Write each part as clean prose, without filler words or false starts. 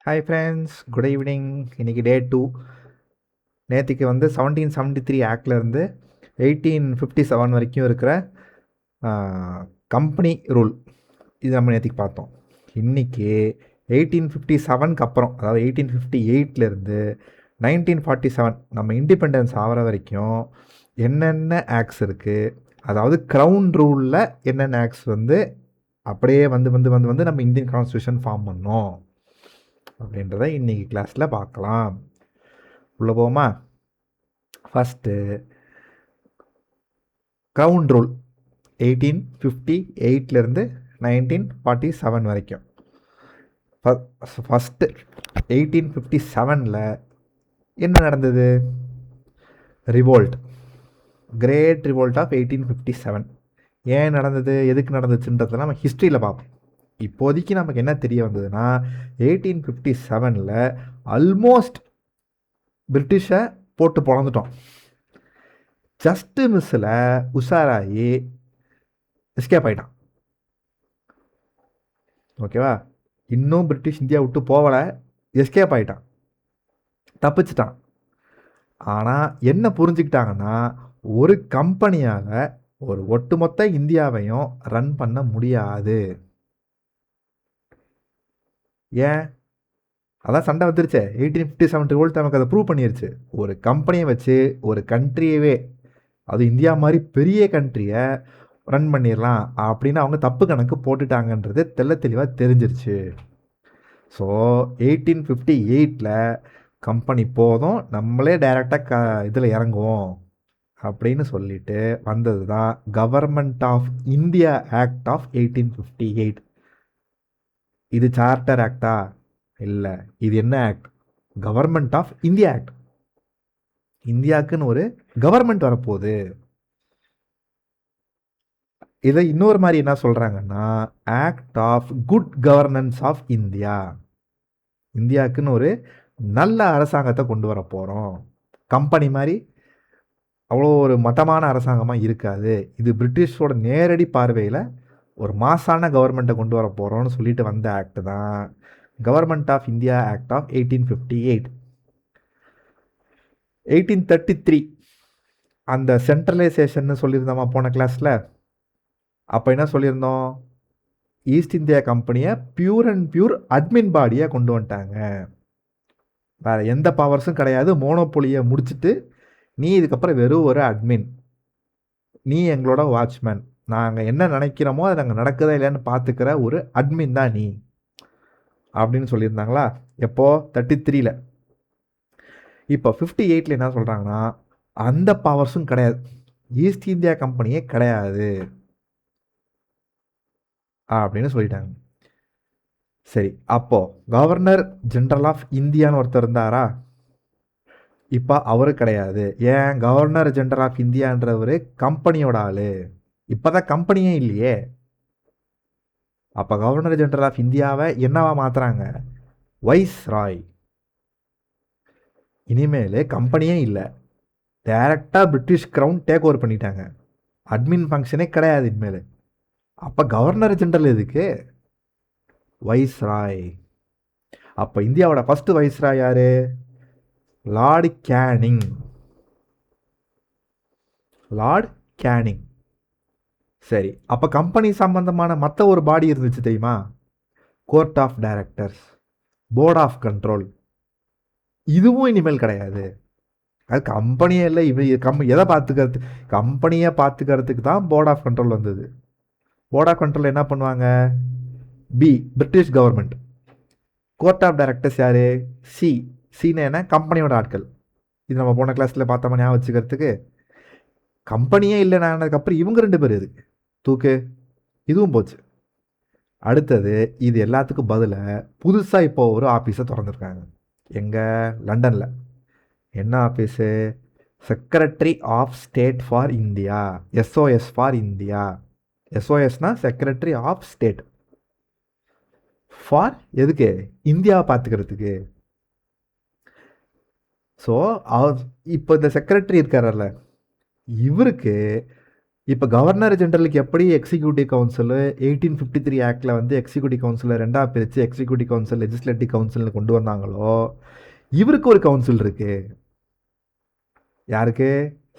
Hi friends, good evening. இன்றைக்கி டே 2. நேற்றுக்கு 1773 ஆக்ட்லேருந்து 1857 வரைக்கும் இருக்கிற கம்பெனி ரூல் இது நம்ம நேற்றுக்கு பார்த்தோம். இன்றைக்கி 1857க்கு அப்புறம், அதாவது 1858லேருந்து 1947 நம்ம இண்டிபெண்டன்ஸ் ஆகிற வரைக்கும் என்னென்ன ஆக்ட்ஸ் இருக்குது, அதாவது க்ரௌன் ரூலில் என்னென்ன ஆக்ட்ஸ் அப்படியே நம்ம இந்தியன் கான்ஸ்டியூஷன் ஃபார்ம் பண்ணோம் அப்படின்றத இன்றைக்கி கிளாஸில் பார்க்கலாம். உள்ள போமா? ஃபஸ்ட்டு க்ரௌன் ரூல் 1858லேருந்து 1947 வரைக்கும். ஃபஸ்ட்டு 1857 என்ன நடந்தது? Revolt, great revolt of 1857. ஏன் நடந்தது, எதுக்கு நடந்துச்சுன்றதை நம்ம ஹிஸ்ட்ரியில் பார்ப்போம். இப்போதைக்கு நமக்கு என்ன தெரிய வந்ததுன்னா, 1857 ஆல்மோஸ்ட் பிரிட்டிஷை போட்டு பொழந்துட்டோம். ஜஸ்ட்டு மிஸ்ஸில் உஷாராகி எஸ்கேப் ஆகிட்டான். ஓகேவா? இன்னும் பிரிட்டிஷ் இந்தியா விட்டு போகலை, எஸ்கேப் ஆகிட்டான், தப்பிச்சிட்டான். ஆனால் என்ன புரிஞ்சுக்கிட்டாங்கன்னா, ஒரு கம்பெனியால் ஒரு ஒட்டுமொத்த இந்தியாவையும் ரன் பண்ண முடியாது. ஏன்? அதான் சண்டை வந்துருச்சு. 1857 ரிவோல்ட் நமக்கு அதை ப்ரூவ் பண்ணிருச்சு. ஒரு கம்பெனியை வச்சு ஒரு கண்ட்ரியவே, அது இந்தியா மாதிரி பெரிய கண்ட்ரியை ரன் பண்ணிடலாம் அப்படின்னு அவங்க தப்பு கணக்கு போட்டுட்டாங்கன்றது தெளிவாக தெரிஞ்சிருச்சு. ஸோ 1858 கம்பெனி போதும், நம்மளே டைரெக்டாக இதில் இறங்குவோம் அப்படின்னு சொல்லிட்டு வந்தது தான் government of India act of 1858. இது சார்ட்டர் ஆக்டா? இல்லை. இது என்ன act? Government of India act. இந்தியாவுக்குன்னு ஒரு கவர்மெண்ட் வரப்போகுது. இதை இன்னொரு மாதிரி என்ன சொல்கிறாங்கன்னா, act of good governance of India. இந்தியாவுக்குன்னு ஒரு நல்ல அரசாங்கத்தை கொண்டு வர போகிறோம். கம்பெனி மாதிரி அவ்வளோ ஒரு மட்டமான அரசாங்கமாக இருக்காது. இது பிரிட்டிஷோட நேரடி பார்வையில் ஒரு மாசான கவர்மெண்ட்டை கொண்டு வர போகிறோம்னு சொல்லிட்டு வந்த ஆக்ட் தான் government of India act of 1858. 1833 அந்த சென்ட்ரலைசேஷன் சொல்லியிருந்தோமா போன கிளாஸில்? அப்போ என்ன சொல்லியிருந்தோம்? ஈஸ்ட் இந்தியா கம்பெனியை பியூர் அண்ட் பியூர் அட்மின் பாடியாக கொண்டு வந்துட்டாங்க. வேறு எந்த பவர்ஸும் கிடையாது. மோனோபொலியை முடிச்சுட்டு நீ இதுக்கப்புறம் வெறும் ஒரு அட்மின், நீ எங்களோட வாட்ச்மேன், நாங்கள் என்ன நினைக்கிறோமோ அது நாங்கள் நடக்குதா இல்லையான்னு பார்த்துக்கிற ஒரு அட்மின் தான் நீ அப்படின்னு சொல்லியிருந்தாங்களா? எப்போ? 33. இப்போ 58 என்ன சொல்கிறாங்கன்னா, அந்த பவர்ஸும் கிடையாது, ஈஸ்ட் இந்தியா கம்பெனியே கிடையாது அப்படின்னு சொல்லிட்டாங்க. சரி, அப்போ கவர்னர் ஜெனரல் ஆஃப் இந்தியான்னு ஒருத்தர் இருந்தாரா? இப்போ அவரு கிடையாது. ஏன்? கவர்னர் ஜெனரல் ஆஃப் இந்தியான்றவர் கம்பெனியோட ஆளு. இப்போ தான் கம்பெனியே இல்லையே. அப்போ கவர்னர் ஜெனரல் ஆஃப் இந்தியாவை என்னவா மாற்றுறாங்க? Viceroy. இனிமேல் கம்பெனியே இல்லை, டைரக்டாக பிரிட்டிஷ் க்ரௌன் டேக் ஓவர் பண்ணிட்டாங்க. அட்மின் ஃபங்க்ஷனே கிடையாது இனிமேல். அப்போ கவர்னர் ஜெனரல் எதுக்கு? Viceroy. அப்போ இந்தியாவோட ஃபர்ஸ்ட் வைஸ் ராய் யாரு? Lord Canning. Lord Canning. சரி, அப்போ கம்பெனி சம்பந்தமான மற்ற ஒரு பாடி இருந்துச்சு தெரியுமா? Court of directors, board of control. இதுவும் இனிமேல் கிடையாது. அது கம்பெனியே இல்லை. எதை பார்த்துக்கிறது? கம்பெனியை பார்த்துக்கிறதுக்கு தான் போர்ட் ஆஃப் கண்ட்ரோல் வந்தது. போர்ட் ஆஃப் கண்ட்ரோல் என்ன பண்ணுவாங்க? British government. Court of directors யாரு? சின்னு என்ன? கம்பெனியோட ஆட்கள். இது நம்ம போன கிளாஸில் பார்த்தோமா ஞாபகம் வச்சுக்கிறதுக்கு? கம்பெனியே இல்லைனானதுக்கப்புறம் இவங்க 2 பேர் எதுக்கு? தூக்கு. இதுவும் போச்சு. அடுத்தது இது எல்லாத்துக்கும் பதிலாக புதுசாக இப்போ ஒரு ஆஃபீஸை திறந்துருக்காங்க. எங்கே? லண்டனில். என்ன office? Secretary of state for India, SOS for India. எஸ்ஓஎஸ்னா செக்ரட்டரி ஆஃப் ஸ்டேட். ஃபார் எதுக்கு? இந்தியாவை பார்த்துக்கிறதுக்கு. ஸோ இப்போ இந்த செக்ரட்டரி இருக்காரல்ல, இவருக்கு இப்போ கவர்னர் ஜெனரலுக்கு எப்படி எக்ஸிக்யூட்டிவ் கவுன்சில் 1853 ஆக்டில் வந்து எக்ஸிக்யூட்டிவ் கவுன்சிலை ரெண்டாக பிரித்து எக்ஸிக்யூட்டிவ் கவுன்சில் லெஜிஸ்லேட்டிவ் கவுன்சில்னு கொண்டு வந்தாங்களோ இவருக்கு ஒரு கவுன்சில் இருக்கு. யாருக்கு?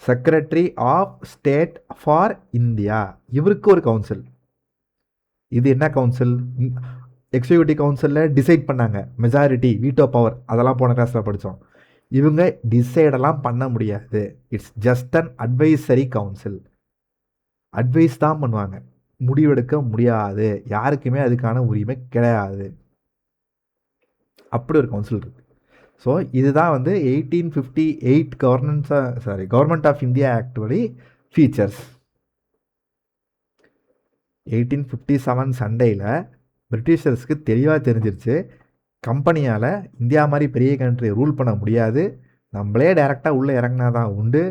Secretary of state for India. இவருக்கு ஒரு கவுன்சில். இது என்ன கவுன்சில்? எக்ஸிக்யூட்டிவ் கவுன்சிலில் டிசைட் பண்ணாங்க, மெஜாரிட்டி, வீட்டோ பவர், அதெல்லாம் போன கிளாஸில் படித்தோம். இவங்க டிசைடெல்லாம் பண்ண முடியாது. It's just an advisory council. Advise தான் பண்ணுவாங்க, முடிவெடுக்க முடியாது. யாருக்குமே அதுக்கான உரிமை கிடையாது. அப்படி ஒரு கவுன்சில் இருக்கு. ஸோ இதுதான் வந்து 1858 கவர்மெண்ட் ஆஃப் இந்தியா ஆக்ட் படி ஃபீச்சர்ஸ். 1857 சண்டையில் பிரிட்டிஷர்ஸ்க்கு தெளிவாக தெரிஞ்சிருச்சு, கம்பெனியால் இந்தியா மாதிரி பெரிய கண்ட்ரி ரூல் பண்ண முடியாது, நம்மளே டைரெக்டாக உள்ளே இறங்கினா தான் உண்டு,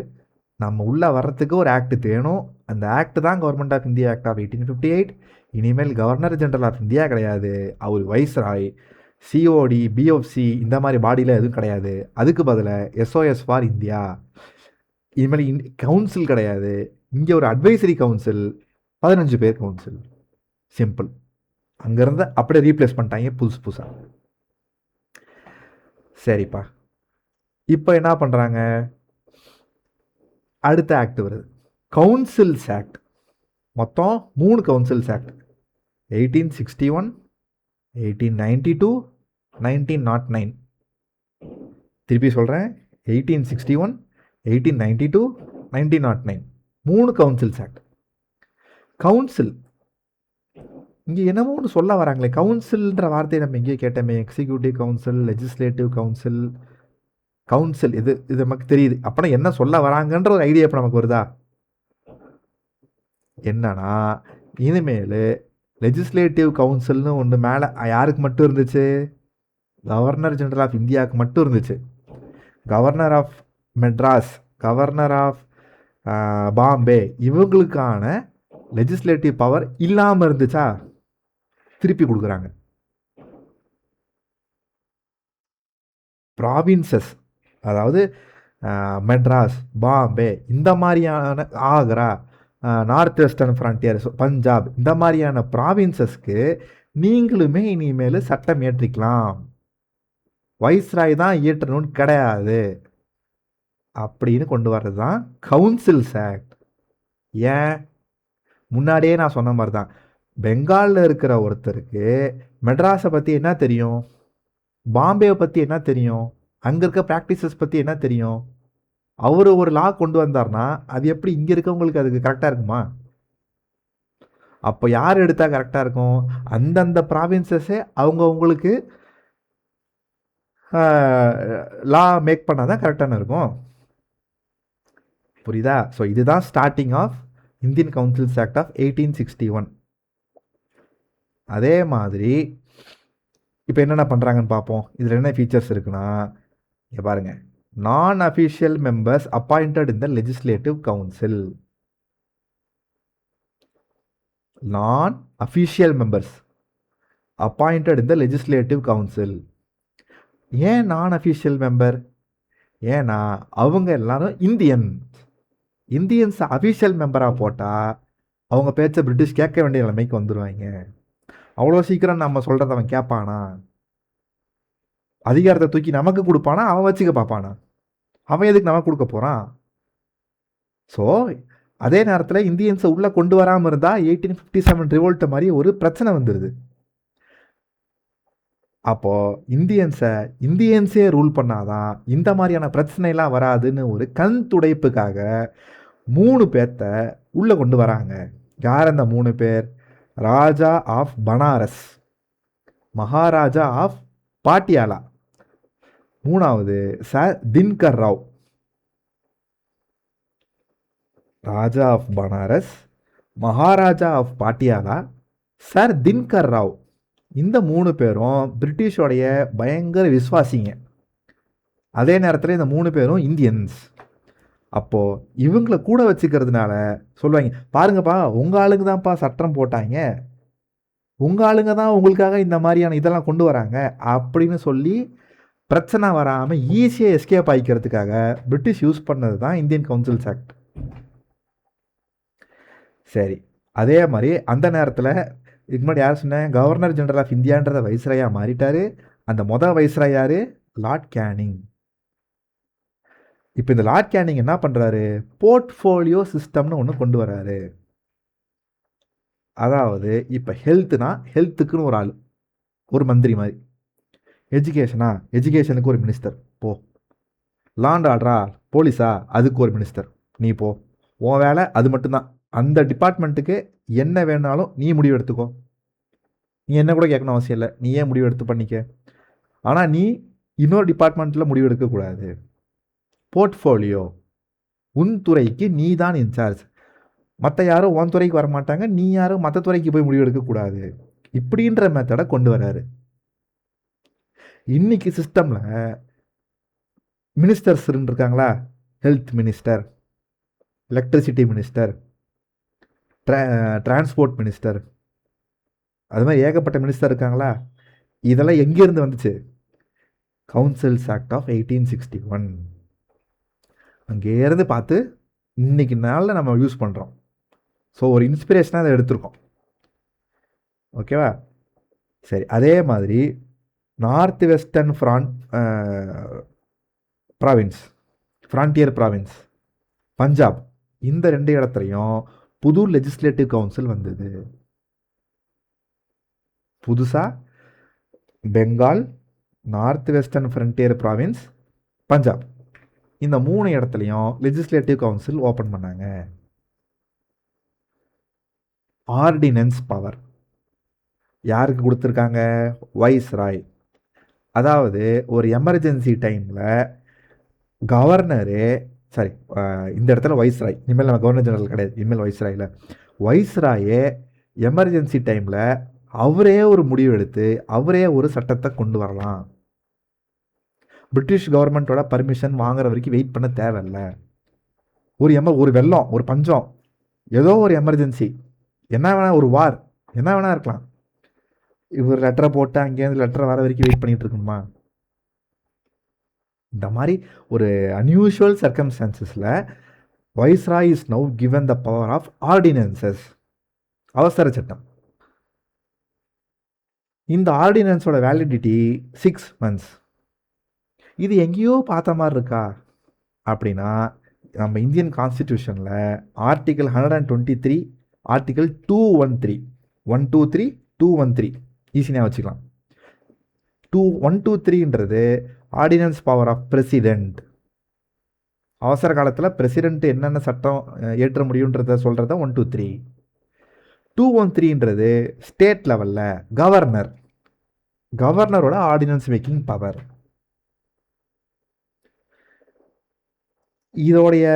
நம்ம உள்ளே வர்றதுக்கு ஒரு ஆக்ட் வேணும். அந்த ஆக்ட் தான் government of India act of 1858. இனிமேல் கவர்னர் ஜெனரல் ஆஃப் இந்தியா கிடையாது, அவர் வைஸ்ராய், சிஓடி, பிஎஃப்சி இந்த மாதிரி பாடியில் எதுவும் கிடையாது. அதுக்கு பதிலாக எஸ்ஓஎஸ் ஃபார் இந்தியா. இனிமேல் கவுன்சில் கிடையாது, இங்கே ஒரு அட்வைசரி கவுன்சில், 15 பேர் கவுன்சில். சிம்பிள். அங்கேருந்து அப்படியே ரீப்ளேஸ் பண்ணிட்டாங்க புதுசாக. சரிப்பா, இப்போ என்ன பண்ணுறாங்க? அடுத்த ஆக்ட் வருது, கவுன்சில்ஸ் ஆக்ட். மொத்தம் 3 கவுன்சில்ஸ் ஆக்ட். 1861, 1892, 1909. திருப்பி சொல்கிறேன், 1861, 1892, 1909. 3 கவுன்சில்ஸ் ஆக்ட். கவுன்சில் இங்கே என்னமோ ஒன்று சொல்ல வராங்களே, கவுன்சில்ன்ற வார்த்தையை நம்ம எங்கேயோ கேட்டோமே. Executive council, legislative council, council, இது நமக்கு தெரியுது. அப்படின்னா என்ன சொல்ல வராங்கன்ற ஒரு ஐடியா இப்போ நமக்கு வருதா? என்னன்னா, இனிமேல் லெஜிஸ்லேட்டிவ் கவுன்சில்னு ஒன்று மேலே யாருக்கு மட்டும் இருந்துச்சு? கவர்னர் ஜெனரல் ஆஃப் இந்தியாவுக்கு மட்டும் இருந்துச்சு. Governor of Madras, governor of Bombay, இவங்களுக்கான லெஜிஸ்லேட்டிவ் பவர் இல்லாமல் இருந்துச்சா? திருப்பி கொடுக்குறாங்க. ப்ராவின்சஸ், அதாவது மெட்ராஸ், பாம்பே, இந்த மாதிரியான, Agra, north western frontier, Punjab, இந்த மாதிரியான ப்ராவின்சஸ்க்கு நீங்களுமே இனிமேல் சட்டம் இயற்றிக்கலாம், வைஸ்ராய் தான் இயற்றணும்னு கிடையாது அப்படின்னு கொண்டு வர்றது தான் கவுன்சில்ஸ் ஆக்ட். ஏன்? முன்னாடியே நான் சொன்ன மாதிரி தான், பெங்காலில் இருக்கிற ஒருத்தருக்கு மெட்ராஸை பற்றி என்ன தெரியும்? பாம்பேவை பற்றி என்ன தெரியும்? அங்கே இருக்க ப்ராக்டிசஸ் பற்றி என்ன தெரியும்? அவர் ஒரு லா கொண்டு வந்தார்னா அது எப்படி இங்கே இருக்கவங்களுக்கு அதுக்கு கரெக்டாக இருக்குமா? அப்போ யார் எடுத்தால் கரெக்டாக இருக்கும்? அந்தந்த ப்ராவின்சஸே அவங்களுக்கு லா மேக் பண்ணால் தான் கரெக்டான இருக்கும். புரியுதா? ஸோ இதுதான் starting of Indian councils act of 1861. அதே மாதிரி இப்போ என்னென்ன பண்ணுறாங்கன்னு பார்ப்போம். இதில் என்ன ஃபீச்சர்ஸ் இருக்குன்னா, இங்கே பாருங்கள், non official members appointed in the legislative council. Non official members appointed in the legislative council. ஏன் நான் அஃபிஷியல் மெம்பர்? ஏன்னா அவங்க எல்லாரும் இந்தியன்ஸ் அஃபிஷியல் மெம்பராக போட்டால் அவங்க பேச்ச பிரிட்டிஷ் கேட்க வேண்டிய நிலைமைக்கு வந்துடுவாங்க. அவ்வளோ சீக்கிரம் நம்ம சொல்கிறத அவன் கேட்பானா? அதிகாரத்தை தூக்கி நமக்கு கொடுப்பானா? அவன் வச்சுக்க பார்ப்பானா? அவன் எதுக்கு நமக்கு கொடுக்க போகிறான்? ஸோ அதே நேரத்தில் இந்தியன்ஸை உள்ளே கொண்டு வராமல் இருந்தால் 1857 ரிவோல்ட் மாதிரி ஒரு பிரச்சனை வந்துடுது. அப்போது இந்தியன்ஸே ரூல் பண்ணாதான் இந்த மாதிரியான பிரச்சனைலாம் வராதுன்னு ஒரு கண் துடைப்புக்காக 3 பேர்த்த உள்ளே கொண்டு வராங்க. யார் அந்த 3 பேர்? ராஜா ஆஃப் பனாரஸ், மகாராஜா ஆஃப் பாட்டியாலா, 3வது sir Dinkar Rao. Raja of Banaras, Maharaja of Patiala, sir Dinkar Rao. இந்த 3 பேரும் பிரிட்டிஷோடைய பயங்கர விசுவாசிங்க. அதே நேரத்தில் இந்த 3 பேரும் இந்தியன்ஸ். அப்போது இவங்களை கூட வச்சுக்கிறதுனால சொல்லுவாங்க, பாருங்கப்பா உங்கள் ஆளுங்க தான்ப்பா சட்டம் போட்டாங்க, உங்கள் ஆளுங்க தான் உங்களுக்காக இந்த மாதிரியான இதெல்லாம் கொண்டு வராங்க அப்படின்னு சொல்லி பிரச்சனை வராமல் ஈஸியாக எஸ்கேப் ஆகிக்கிறதுக்காக பிரிட்டிஷ் யூஸ் பண்ணது தான் இந்தியன் கவுன்சில்ஸ் ஆக்ட். சரி, அதே மாதிரி அந்த நேரத்தில் இதுக்கு முன்னாடி யார் சொன்னேன், கவர்னர் ஜெனரல் ஆஃப் இந்தியான்றத வைஸ்ராயா மாறிட்டாரு. அந்த வைஸ்ராய் யாரு, லார்ட் கேனிங். இப்போ இந்த லார்ட் கேனிங் என்ன பண்ணுறாரு, போர்ட்ஃபோலியோ சிஸ்டம்னு ஒன்று கொண்டு வராரு. அதாவது இப்போ ஹெல்த்னா ஹெல்த்துக்குன்னு ஒரு ஆள், ஒரு மந்திரி மாதிரி. எஜுகேஷனா எஜுகேஷனுக்கு ஒரு மினிஸ்டர் போ. லாண்ட் ஆர்டரா போலீஸா அதுக்கு ஒரு மினிஸ்டர் நீ போ. உன் வேலை அது மட்டும்தான். அந்த டிபார்ட்மெண்ட்டுக்கு என்ன வேணாலும் நீ முடிவு எடுத்துக்கோ. நீ என்ன கூட கேட்கணும் அவசியம் இல்லை, நீ ஏன் முடிவு எடுத்து பண்ணிக்க. ஆனால் நீ இன்னொரு டிபார்ட்மெண்ட்டில் முடிவு எடுக்கக்கூடாது. போர்ட்ஃபோலியோ உன் துறைக்கு நீ தான் இன்சார்ஜ். மற்ற யாரும் உன் துறைக்கு வரமாட்டாங்க, நீ யாரும் மற்ற துறைக்கு போய் முடிவு எடுக்கக்கூடாது. இப்படின்ற மெத்தடை கொண்டு வராரு. இன்னைக்கு சிஸ்டமில் மினிஸ்டர்ஸ் இருக்காங்களா, health minister, electricity minister, transport minister, அது மாதிரி ஏகப்பட்ட மினிஸ்டர் இருக்காங்களா. இதெல்லாம் எங்கேருந்து வந்துச்சு, கவுன்சில்ஸ் ஆக்ட் ஆஃப் 1861 அங்கேருந்து பார்த்து இன்னைக்கு நாளில் நம்ம யூஸ் பண்ணுறோம். ஸோ ஒரு இன்ஸ்பிரேஷனாக அதை எடுத்திருக்கோம். ஓகேவா. சரி, அதே மாதிரி north western province, frontier province, Punjab, இந்த 2 இடத்துலையும் புது லெஜிஸ்லேட்டிவ் கவுன்சில் வந்தது. புதுசாக Bengal, north western frontier province, Punjab, இந்த 3 இடத்துலையும் லெஜிஸ்லேட்டிவ் கவுன்சில் ஓப்பன் பண்ணாங்க. ஆர்டினன்ஸ் பவர் யாருக்கு கொடுத்துருக்காங்க, வைஸ்ராய். அதாவது ஒரு எமர்ஜென்சி டைமில் கவர்னரு, சாரி இந்த இடத்துல வைஸ்ராய், இனிமேல் நம்ம கவர்னர் ஜெனரல் கிடையாது, இனிமேல் வைஸ்ராயில் வைஸ்ராயே எமர்ஜென்சி டைமில் அவரே ஒரு முடிவு எடுத்து அவரே ஒரு சட்டத்தை கொண்டு வரலாம். பிரிட்டிஷ் கவர்மெண்ட்டோட பர்மிஷன் வாங்குற வரைக்கும் வெயிட் பண்ண தேவையில்ல. ஒரு வெள்ளம், ஒரு பஞ்சம், ஏதோ ஒரு எமர்ஜென்சி, என்ன வேணா, ஒரு வார், என்ன வேணா இருக்கலாம். இவர் லெட்டரை போட்டு அங்கேருந்து லெட்டரை வர வரைக்கும் வெயிட் பண்ணிட்டு இருக்கணுமா. இந்த மாதிரி ஒரு அன்யூஷுவல் சர்க்கம்ஸ்டான்சஸில் viceroy is now given the power of ordinances, அவசர சட்டம். இந்த ஆர்டினன்ஸோட வேலிடிட்டி 6 months. இது எங்கேயோ பார்த்த மாதிரி இருக்கா அப்படின்னா, நம்ம இந்தியன் கான்ஸ்டிடியூஷனில் ஆர்டிகல் 123, ஆர்டிகல் 213, 123, 213 ஈஸியாக வச்சுக்கலாம். 123ன்றது ஆர்டினன்ஸ் பவர் ஆஃப் பிரசிடென்ட். அவசர காலத்தில் பிரசிடென்ட் என்னென்ன சட்டம் ஏற்ற முடியுன்றத சொல்கிறத 123. 213ன்றது ஸ்டேட் லெவலில் கவர்னரோட ஆர்டினன்ஸ் மேக்கிங் பவர். இதோடைய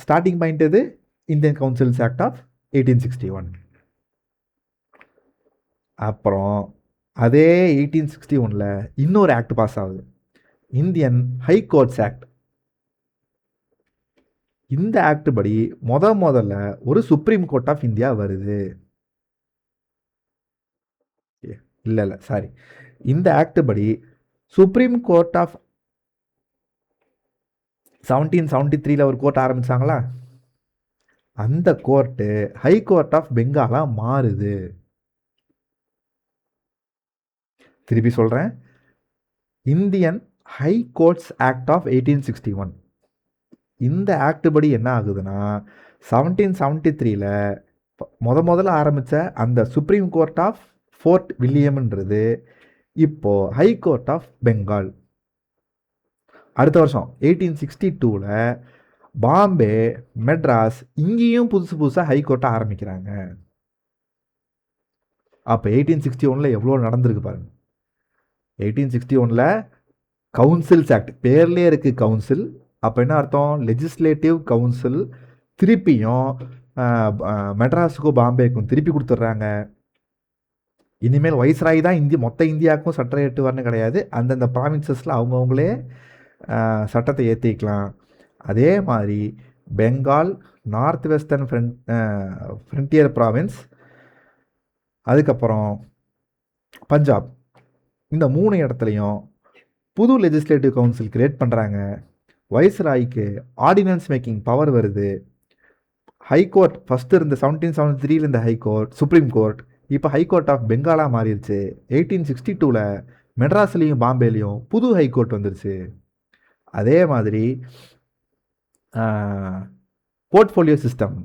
ஸ்டார்டிங் பாயிண்ட் எது, இந்தியன் கவுன்சில்ஸ் ஆக்ட் ஆஃப் 1861. அப்புறம் அதே 1861ல் இன்னொரு ஆக்ட் பாஸ் ஆகுது, இந்தியன் ஹை கோர்ட்ஸ் ஆக்ட். இந்த ஆக்ட் படி முதல்ல ஒரு சுப்ரீம் கோர்ட் ஆஃப் இந்தியா வருது. இல்லை சாரி, இந்த ஆக்ட் படி சுப்ரீம் கோர்ட் ஆஃப் 1773ல் ஒரு கோர்ட் ஆரம்பிச்சாங்களா, அந்த கோர்ட்டு ஹை கோர்ட் ஆஃப் பெங்காலா மாறுது. திருப்பி சொல்கிறேன், Indian high courts act of 1861. இந்த ஆக்ட் படி என்ன ஆகுதுன்னா, 1773ல் முதல்ல ஆரம்பித்த அந்த சுப்ரீம் கோர்ட் ஆஃப் ஃபோர்ட் வில்லியம்ன்றது இப்போது ஹை கோர்ட் ஆஃப் பெங்கால். அடுத்த வருஷம் 1862ல் பாம்பே, மெட்ராஸ், இங்கேயும் புதுசாக ஹை கோர்ட்டை ஆரம்பிக்கிறாங்க. அப்போ 1861ல் எவ்வளோ நடந்திருக்கு பாருங்க. 1861ல் கவுன்சில்ஸ் ஆக்ட், பேர்லேயே இருக்குது கவுன்சில். அப்போ என்ன அர்த்தம், லெஜிஸ்லேட்டிவ் கவுன்சில் திருப்பியும் மெட்ராஸுக்கும் பாம்பேக்கும் திருப்பி கொடுத்துட்றாங்க. இனிமேல் வைஸ்ராய் தான் மொத்த இந்தியாவுக்கும் சட்டம் ஏற்றுவார்னு கிடையாது, அந்தந்த ப்ராவின்சஸில் அவங்கவுங்களே சட்டத்தை ஏற்றிக்கலாம். அதே மாதிரி Bengal, north western frontier province, அதுக்கப்புறம் பஞ்சாப், இந்த 3 இடத்துலையும் புது லெஜிஸ்லேட்டிவ் கவுன்சில் கிரியேட் பண்ணுறாங்க. வைஸ்ராய்க்கு ஆர்டினன்ஸ் மேக்கிங் பவர் வருது. ஹைகோர்ட் ஃபஸ்ட்டு இருந்த 1773 இருந்த ஹைகோர்ட் சுப்ரீம் கோர்ட் இப்போ ஹைகோர்ட் ஆஃப் பெங்காலாக மாறிடுச்சு. 1862 மெட்ராஸ்லேயும் பாம்பேலையும் புது ஹைகோர்ட் வந்துருச்சு. அதே மாதிரி போர்ட்ஃபோலியோ சிஸ்டம்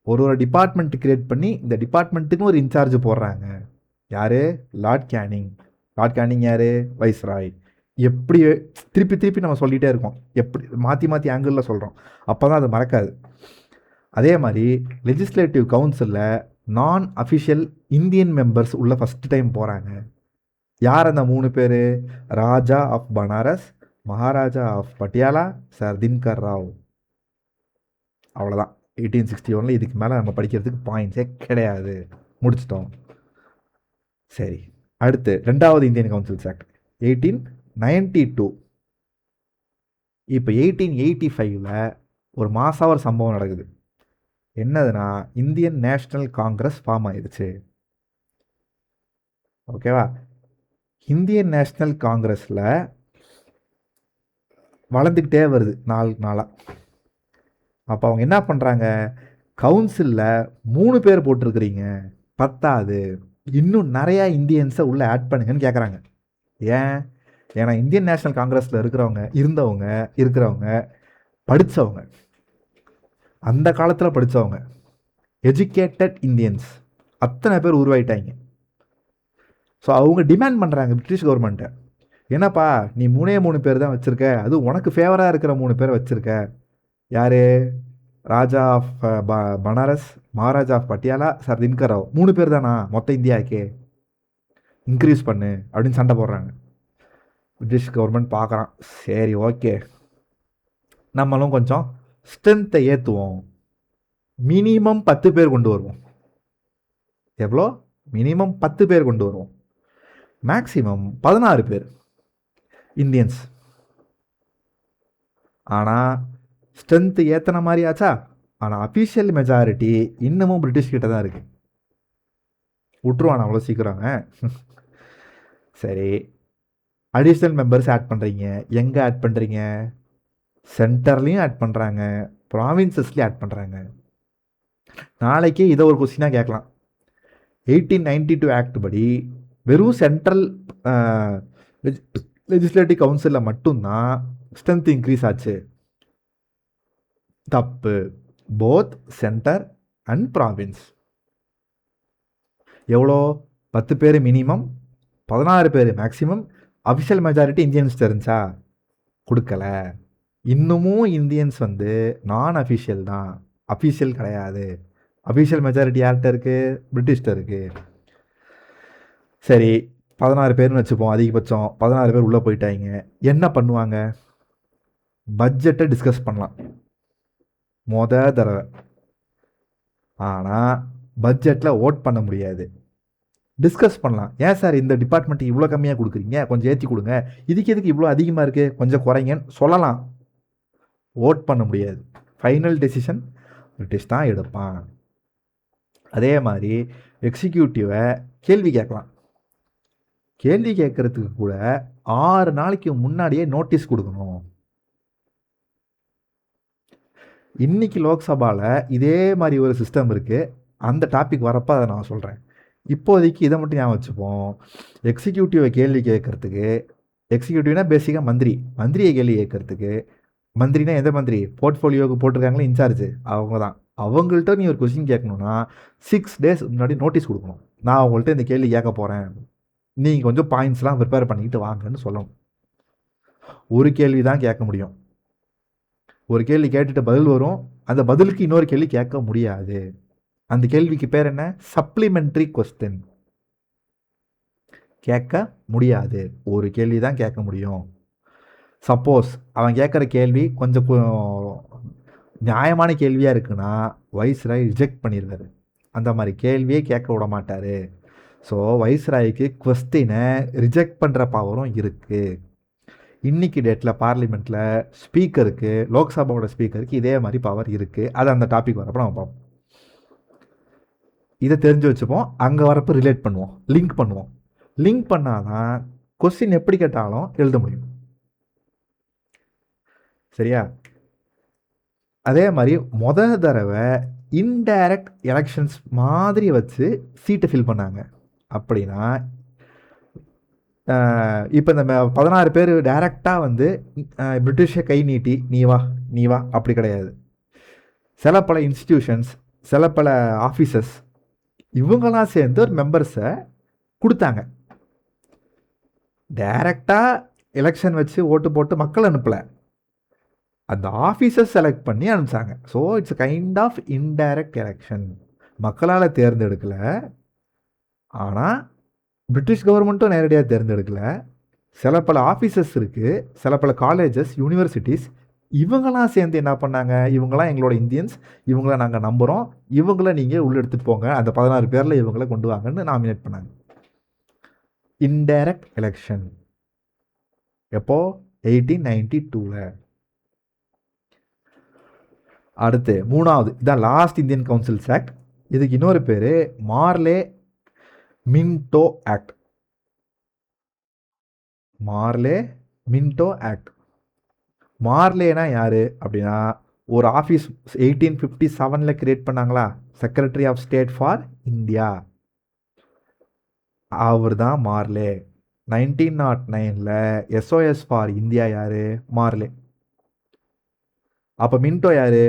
ஒரு டிபார்ட்மெண்ட் கிரியேட் பண்ணி இந்த டிபார்ட்மெண்ட்டுக்கும் ஒரு இன்சார்ஜ் போடுறாங்க. யார்? Lord Canning. லார்ட் கேனிங் யார்? வைஸ்ராய். எப்படி திருப்பி திருப்பி நம்ம சொல்லிகிட்டே இருக்கோம், எப்படி மாற்றி மாற்றி ஆங்கிளில் சொல்கிறோம், அப்போ தான் அது மறக்காது. அதே மாதிரி லெஜிஸ்லேட்டிவ் கவுன்சிலில் நான் அஃபிஷியல் இந்தியன் மெம்பர்ஸ் உள்ள ஃபஸ்ட் டைம் போகிறாங்க. யார் அந்த 3 பேர்? Raja of Banaras, Maharaja of Patiala, sir Dinkar Rao. அவ்வளோதான். 1861 இதுக்கு மேலே நம்ம படிக்கிறதுக்கு பாயிண்ட்ஸே கிடையாது. முடிச்சிட்டோம். சரி, அடுத்து 2வது இந்தியன் கவுன்சில்ஸ் ஆக்ட் 1892. இப்போ 1885 ஒரு மாசாவர் சம்பவம் நடக்குது. என்னதுன்னா, இந்தியன் நேஷ்னல் காங்கிரஸ் ஃபார்ம் ஆயிடுச்சு. ஓகேவா? இந்தியன் நேஷ்னல் காங்கிரஸில் வளர்ந்துக்கிட்டே வருது நாளாக. அப்போ அவங்க என்ன பண்ணுறாங்க, கவுன்சிலில் 3 பேர் போட்டிருக்கிறீங்க, பத்தாது, இன்னும் நிறையா இந்தியன்ஸை உள்ளே ஆட் பண்ணுங்கன்னு கேட்குறாங்க. ஏன்னா இந்தியன் நேஷ்னல் காங்கிரஸில் இருக்கிறவங்க படித்தவங்க, அந்த காலத்தில் படித்தவங்க, எஜுகேட்டட் இந்தியன்ஸ் அத்தனை பேர் உருவாயிட்டாங்க. ஸோ அவங்க டிமாண்ட் பண்ணுறாங்க பிரிட்டிஷ் கவர்மெண்ட்டை, என்னப்பா நீ 3 பேர் தான் வச்சுருக்க, அதுவும் உனக்கு ஃபேவராக இருக்கிற 3 பேரை வச்சுருக்க. யார்? Raja of Banaras, Maharaja of Patiala, sir Dinkar Rao. 3 பேர் தானா மொத்த இந்தியாவுக்கே? இன்க்ரீஸ் பண்ணு அப்படின்னு சண்டை போடுறாங்க. பிரிட்டிஷ் கவர்மெண்ட் பார்க்குறான், சரி ஓகே, நம்மளும் கொஞ்சம் ஸ்ட்ரென்த்தை ஏற்றுவோம், மினிமம் 10 பேர் கொண்டு வருவோம். எவ்வளோ? மினிமம் 10 பேர் கொண்டு வருவோம், மேக்சிமம் 16 பேர் இந்தியன்ஸ். ஆனால் ஸ்ட்ரென்த்து ஏற்றின மாதிரி ஆச்சா? ஆனால் அஃபிஷியல் மெஜாரிட்டி இன்னமும் பிரிட்டிஷ் கிட்ட தான் இருக்குது. விட்டுருவான் அவ்வளோ சீக்கிரம்? சரி, அடிஷ்னல் மெம்பர்ஸ் ஆட் பண்ணுறீங்க. எங்கே ஆட் பண்ணுறீங்க? சென்டர்லேயும் ஆட் பண்ணுறாங்க, ப்ராவின்சஸ்லேயும் ஆட் பண்ணுறாங்க. நாளைக்கே இதை ஒரு கொஸ்டினாக கேட்கலாம். 1892 ஆக்ட் படி வெறும் சென்ட்ரல் லெஜிஸ்லேட்டிவ் கவுன்சிலில் மட்டும்தான் ஸ்ட்ரென்த் இன்க்ரீஸ் ஆச்சு. தப்பு. Both centre and province. எவ்வளோ? 10 பேர் மினிமம், 16 பேர் மேக்சிமம். அஃபிஷியல் மெஜாரிட்டி இந்தியன்ஸ் தெரிஞ்சா கொடுக்கல. இன்னமும் இந்தியன்ஸ் நான் அஃபிஷியல் தான், அஃபிஷியல் கிடையாது. அஃபிஷியல் மெஜாரிட்டி யார்கிட்ட இருக்குது? பிரிட்டிஷ்ட இருக்குது. சரி, 16 பேர்னு வச்சுப்போம், அதிகபட்சம் 16 பேர் உள்ளே போயிட்டாங்க. என்ன பண்ணுவாங்க? பட்ஜெட்டை டிஸ்கஸ் பண்ணலாம் தடவை. ஆனால் பட்ஜெட்டில் ஓட் பண்ண முடியாது. டிஸ்கஸ் பண்ணலாம், ஏன் சார் இந்த டிபார்ட்மெண்ட்டுக்கு இவ்வளோ கம்மியாக கொடுக்குறீங்க, கொஞ்சம் ஏற்றி கொடுங்க, இதுக்கு எதுக்கு இவ்வளோ அதிகமாக இருக்குது, கொஞ்சம் குறைங்கன்னு சொல்லலாம். ஓட் பண்ண முடியாது. ஃபைனல் டெசிஷன் பிரிட்டிஷ் தான் எடுப்பான். அதே மாதிரி எக்ஸிக்யூட்டிவை கேள்வி கேட்கலாம். கேள்வி கேட்குறதுக்கு கூட 6 நாளைக்கு முன்னாடியே நோட்டீஸ் கொடுக்கணும். இன்றைக்கி லோக்சபாவில் இதே மாதிரி ஒரு சிஸ்டம் இருக்குது. அந்த டாபிக் வரப்போ அதை நான் சொல்கிறேன். இப்போதைக்கு இதை மட்டும் ஞாபகம் வச்சுப்போம். எக்ஸிக்யூட்டிவை கேள்வி கேட்குறதுக்கு, எக்ஸிக்யூட்டிவ்னா பேசிக்காக மந்திரியை கேள்வி கேட்குறதுக்கு, மந்திரினா எந்த மந்திரி? போர்ட்ஃபோலியோவுக்கு போட்டிருக்காங்களே இன்சார்ஜ், அவங்க தான். அவங்கள்ட்ட நீ ஒரு கொஸ்டின் கேட்கணுன்னா 6 days முன்னாடி நோட்டீஸ் கொடுக்கணும். நான் அவங்கள்ட்ட இந்த கேள்வி கேட்க போகிறேன், நீங்கள் கொஞ்சம் பாயிண்ட்ஸ்லாம் ப்ரிப்பேர் பண்ணிக்கிட்டு வாங்கன்னு சொல்லணும். ஒரு கேள்வி தான் கேட்க முடியும். ஒரு கேள்வி கேட்டுட்டு பதில் வரும், அந்த பதிலுக்கு இன்னொரு கேள்வி கேட்க முடியாது. அந்த கேள்விக்கு பேர் என்ன? Supplementary question. கேட்க முடியாது, ஒரு கேள்வி தான் கேட்க முடியும். சப்போஸ் அவன் கேட்குற கேள்வி கொஞ்சம் நியாயமான கேள்வியாக இருக்குன்னா வைஸ்ராய் ரிஜெக்ட் பண்ணிடுவார். அந்த மாதிரி கேள்வியே கேட்க விட மாட்டார். ஸோ வைஸ்ராய்க்கு கொஸ்டினை ரிஜெக்ட் பண்ணுற பவரும் இருக்குது. இன்றைக்கி டேட்டில் பார்லிமெண்ட்டில் ஸ்பீக்கருக்கு, லோக்சபாவோட ஸ்பீக்கருக்கு இதே மாதிரி பவர் இருக்குது. அது அந்த டாபிக் வரப்போ நம்ம பார்ப்போம். இதை தெரிஞ்சு வச்சுப்போம். அங்கே வரப்போ ரிலேட் பண்ணுவோம், லிங்க் பண்ணுவோம். லிங்க் பண்ணாதான் கொஸ்டின் எப்படி கேட்டாலும் எழுத முடியும். சரியா? அதே மாதிரி தடவை இன்டைரக்ட் எலெக்ஷன்ஸ் மாதிரி வச்சு சீட்டை ஃபில் பண்ணாங்க. அப்படின்னா இப்போ இந்த 16 பேர் டைரெக்டாக வந்து பிரிட்டிஷை கை நீட்டி நீ வா நீ வா அப்படி கிடையாது. சில பல இன்ஸ்டிடியூஷன்ஸ், சில பல ஆஃபீஸஸ் இவங்கெல்லாம் சேர்ந்து ஒரு மெம்பர்ஸை கொடுத்தாங்க. டைரெக்டாக எலெக்ஷன் வச்சு ஓட்டு போட்டு மக்கள் அனுப்பலை, அந்த ஆஃபீஸர் செலக்ட் பண்ணி அனுப்பிச்சாங்க. So it's kind of indirect election. மக்களால் தேர்ந்தெடுக்கலை, ஆனால் பிரிட்டிஷ் கவர்மெண்ட்டும் நேரடியாக தேர்ந்தெடுக்கல. சில பல ஆஃபீஸஸ் இருக்குது, சில பல காலேஜஸ், யூனிவர்சிட்டிஸ் இவங்கெல்லாம் சேர்ந்து என்ன பண்ணாங்க, இவங்கெல்லாம் எங்களோட இந்தியன்ஸ், இவங்கள நாங்கள் நம்புகிறோம், இவங்கள நீங்கள் உள்ளே எடுத்துகிட்டு போங்க, அந்த 16 பேரில் இவங்கள கொண்டு வாங்கன்னு நாமினேட் பண்ணாங்க. இன்டைரக்ட் எலெக்ஷன் எப்போ 1892. அடுத்து 3வது, இதான் லாஸ்ட் இந்தியன் கவுன்சில்ஸ் ஆக்ட். இதுக்கு இன்னொரு பேர் Morley Minto act. Morley Minto act. மார்லேனா யார் அப்படின்னா, ஒரு ஆஃபீஸ் 1857 கிரியேட் பண்ணாங்களா, secretary of state for India, அவர் தான் மார்லே. 1909 எஸ்ஓஎஸ் ஃபார் இந்தியா யார், மார்லே. அப்போ மின்டோ யார்,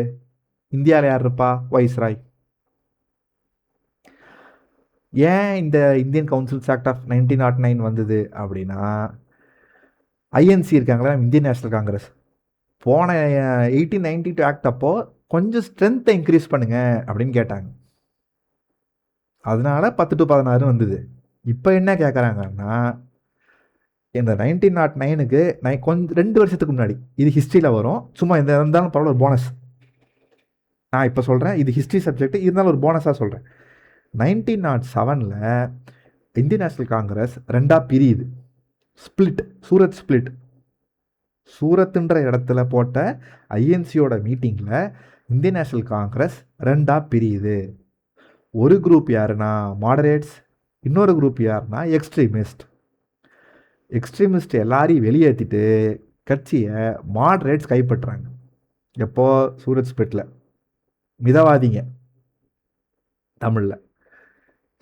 இந்தியாவில் யார் இருப்பா, வைஸ்ராய். ஏன் இந்த இந்தியன் கவுன்சில்ஸ் ஆக்ட் ஆஃப் 1909 வந்தது அப்படின்னா, ஐஎன்சி இருக்காங்களா, இந்தியன் நேஷனல் காங்கிரஸ், போன 1892 ஆக்ட் அப்போது கொஞ்சம் ஸ்ட்ரென்த்தை இன்க்ரீஸ் பண்ணுங்க அப்படின்னு கேட்டாங்க. அதனால 10 to 16 வந்தது. இப்போ என்ன கேட்குறாங்கன்னா, இந்த 1909க்கு கொஞ்சம் 2 வருஷத்துக்கு முன்னாடி, இது ஹிஸ்ட்ரியில் வரும், சும்மா எந்த இருந்தாலும் பரவாயில்ல, ஒரு போனஸ் நான் இப்போ சொல்கிறேன், இது ஹிஸ்ட்ரி சப்ஜெக்ட் இருந்தாலும் ஒரு போனஸாக சொல்கிறேன். 1907 இந்தியன் நேஷனல் காங்கிரஸ் 2ஆக பிரியுது, ஸ்பிளிட், சூரத் ஸ்பிளிட். சூரத்துன்ற இடத்துல போட்ட ஐஎன்சியோட மீட்டிங்கில் இந்தியன் நேஷனல் காங்கிரஸ் 2ஆக பிரியுது. ஒரு குரூப் யாருன்னா மாடரேட்ஸ், இன்னொரு குரூப் யாருன்னா எக்ஸ்ட்ரீமிஸ்ட். எக்ஸ்ட்ரீமிஸ்ட் எல்லாரையும் வெளியேற்றிட்டு கட்சியை மாடரேட்ஸ் கைப்பற்றுறாங்க. எப்போ, சூரத் ஸ்பிளிட்டில். மிதவாதிங்க தமிழில்.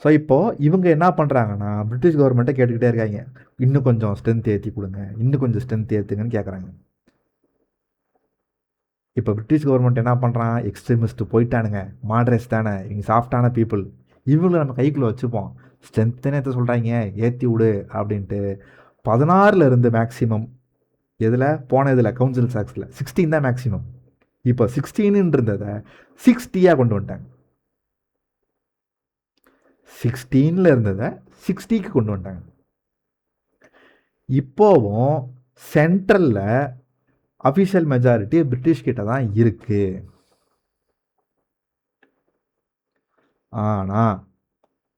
ஸோ இப்போது இவங்க என்ன பண்ணுறாங்கன்னா, பிரிட்டிஷ் கவர்மெண்ட்டை கேட்டுக்கிட்டே இருக்காங்க, இன்னும் கொஞ்சம் ஸ்ட்ரென்த் ஏற்றி கொடுங்க, இன்னும் கொஞ்சம் ஸ்ட்ரென்த் ஏற்றுங்கன்னு கேட்குறாங்க. இப்போ பிரிட்டிஷ் கவர்மெண்ட் என்ன பண்ணுறான், எக்ஸ்ட்ரீமிஸ்ட்டு போயிட்டானுங்க, மாடரேட்ஸ் தானே, இவங்க சாஃப்டான பீப்புள், இவங்களை நம்ம கைக்குள்ளே வச்சுப்போம், ஸ்ட்ரென்த்துன்னு ஏற்ற சொல்கிறாங்க, ஏற்றி விடு அப்படின்ட்டு 16 இருந்து மேக்ஸிமம், எதில் போன இதில் கவுன்சில் சாக்ஸில் 16 தான் மேக்ஸிமம். இப்போ 16 இருந்ததை 60 கொண்டு வந்துட்டாங்க. 16 இருந்ததை 60க்கு கொண்டு வந்துட்டாங்க. இப்போவும் சென்ட்ரலில் அஃபிஷியல் மெஜாரிட்டி பிரிட்டிஷ் கிட்ட தான் இருக்கு. ஆனால்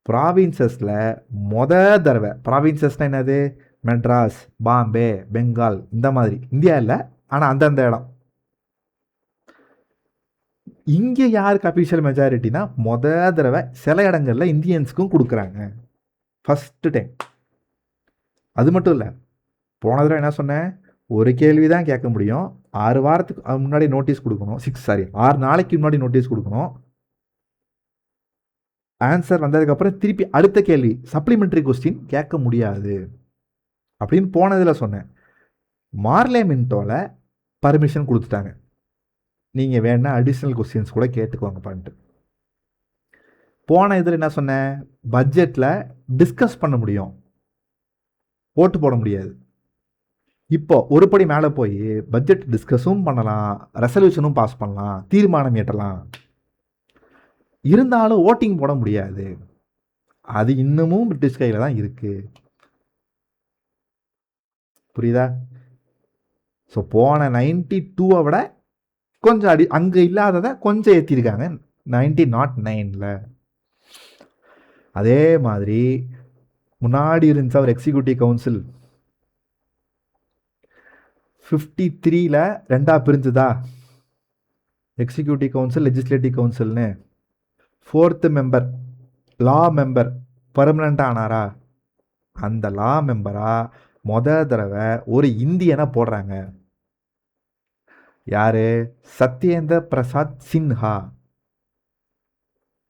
ப்ராவின்சஸில் தடவை, ப்ராவின்சஸ்னால் என்னது, மெட்ராஸ், பாம்பே, பெங்கால், இந்த மாதிரி இந்தியா இல்லை, ஆனால் அந்தந்த இடம். இங்கே யாருக்கு அஃபிஷியல் மெஜாரிட்டினா, தடவை சில இடங்களில் இந்தியன்ஸுக்கும் கொடுக்குறாங்க, ஃபஸ்ட்டு டைம். அது மட்டும் இல்லை, போன தடவை என்ன சொன்னேன், ஒரு கேள்வி தான் கேட்க முடியும், 6 வாரத்துக்கு முன்னாடி நோட்டீஸ் கொடுக்கணும், 6 நாளைக்கு முன்னாடி நோட்டீஸ் கொடுக்கணும். ஆன்சர் வந்ததுக்கப்புறம் திருப்பி அடுத்த கேள்வி, சப்ளிமெண்ட்ரி கொஸ்டின் கேட்க முடியாது அப்படின்னு போனதில் சொன்னேன். மார்லே மின்டோவில் பர்மிஷன் கொடுத்துட்டாங்க, நீங்கள் வேணா அடிஷ்னல் கொஸ்டின்ஸ் கூட கேட்டுக்கோங்க பண்ணிட்டு. போன இதில் என்ன சொன்னேன், பட்ஜெட்டில் டிஸ்கஸ் பண்ண முடியும், ஓட்டு போட முடியாது. இப்போ ஒரு படி மேலே போய் பட்ஜெட் டிஸ்கஸும் பண்ணலாம், ரெசல்யூஷனும் பாஸ் பண்ணலாம், தீர்மானம் ஏற்றலாம், இருந்தாலும் ஓட்டிங் போட முடியாது. அது இன்னமும் பிரிட்டிஷ் கையில் தான் இருக்கு. புரியுதா? ஸோ போன 92 விட கொஞ்சம் அங்கே இல்லாததை கொஞ்சம் ஏற்றிருக்காங்க 1909. அதே மாதிரி முன்னாடி இருந்துச்சா ஒரு எக்ஸிக்யூட்டிவ் கவுன்சில், 53 2ஆக பிரிஞ்சுதா, எக்ஸிக்யூட்டிவ் கவுன்சில், லெஜிஸ்லேட்டிவ் கவுன்சில்னு. 4th மெம்பர் லா மெம்பர் பர்மனண்ட்டாக ஆனாரா, அந்த லா மெம்பராக தடவை ஒரு இந்தியனை போடுறாங்க. யார்? சத்யேந்திர பிரசாத் சின்ஹா.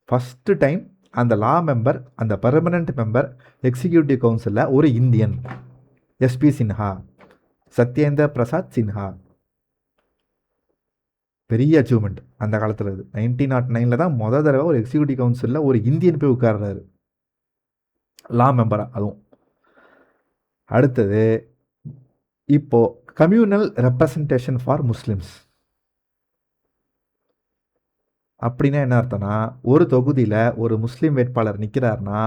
ஃபஸ்ட்டு டைம் அந்த லா மெம்பர், அந்த பெர்மனண்ட் மெம்பர் எக்ஸிக்யூட்டிவ் கவுன்சிலில் ஒரு இந்தியன். எஸ்பி சின்ஹா, சத்யேந்திர பிரசாத் சின்ஹா. பெரிய அச்சீவ்மெண்ட் அந்த காலத்தில். இது 1909 தான் தடவை ஒரு எக்ஸிக்யூட்டிவ் கவுன்சிலில் ஒரு இந்தியன் போய் உட்கார்றாரு, லா மெம்பராக. அதுவும் அடுத்தது இப்போ கம்யூனல் ரெப்ரசன்டேஷன் ஃபார் முஸ்லிம்ஸ் அப்படின்னா என்ன அர்த்தம்னா, ஒரு தொகுதியில் ஒரு முஸ்லீம் வேட்பாளர் நிற்கிறாருன்னா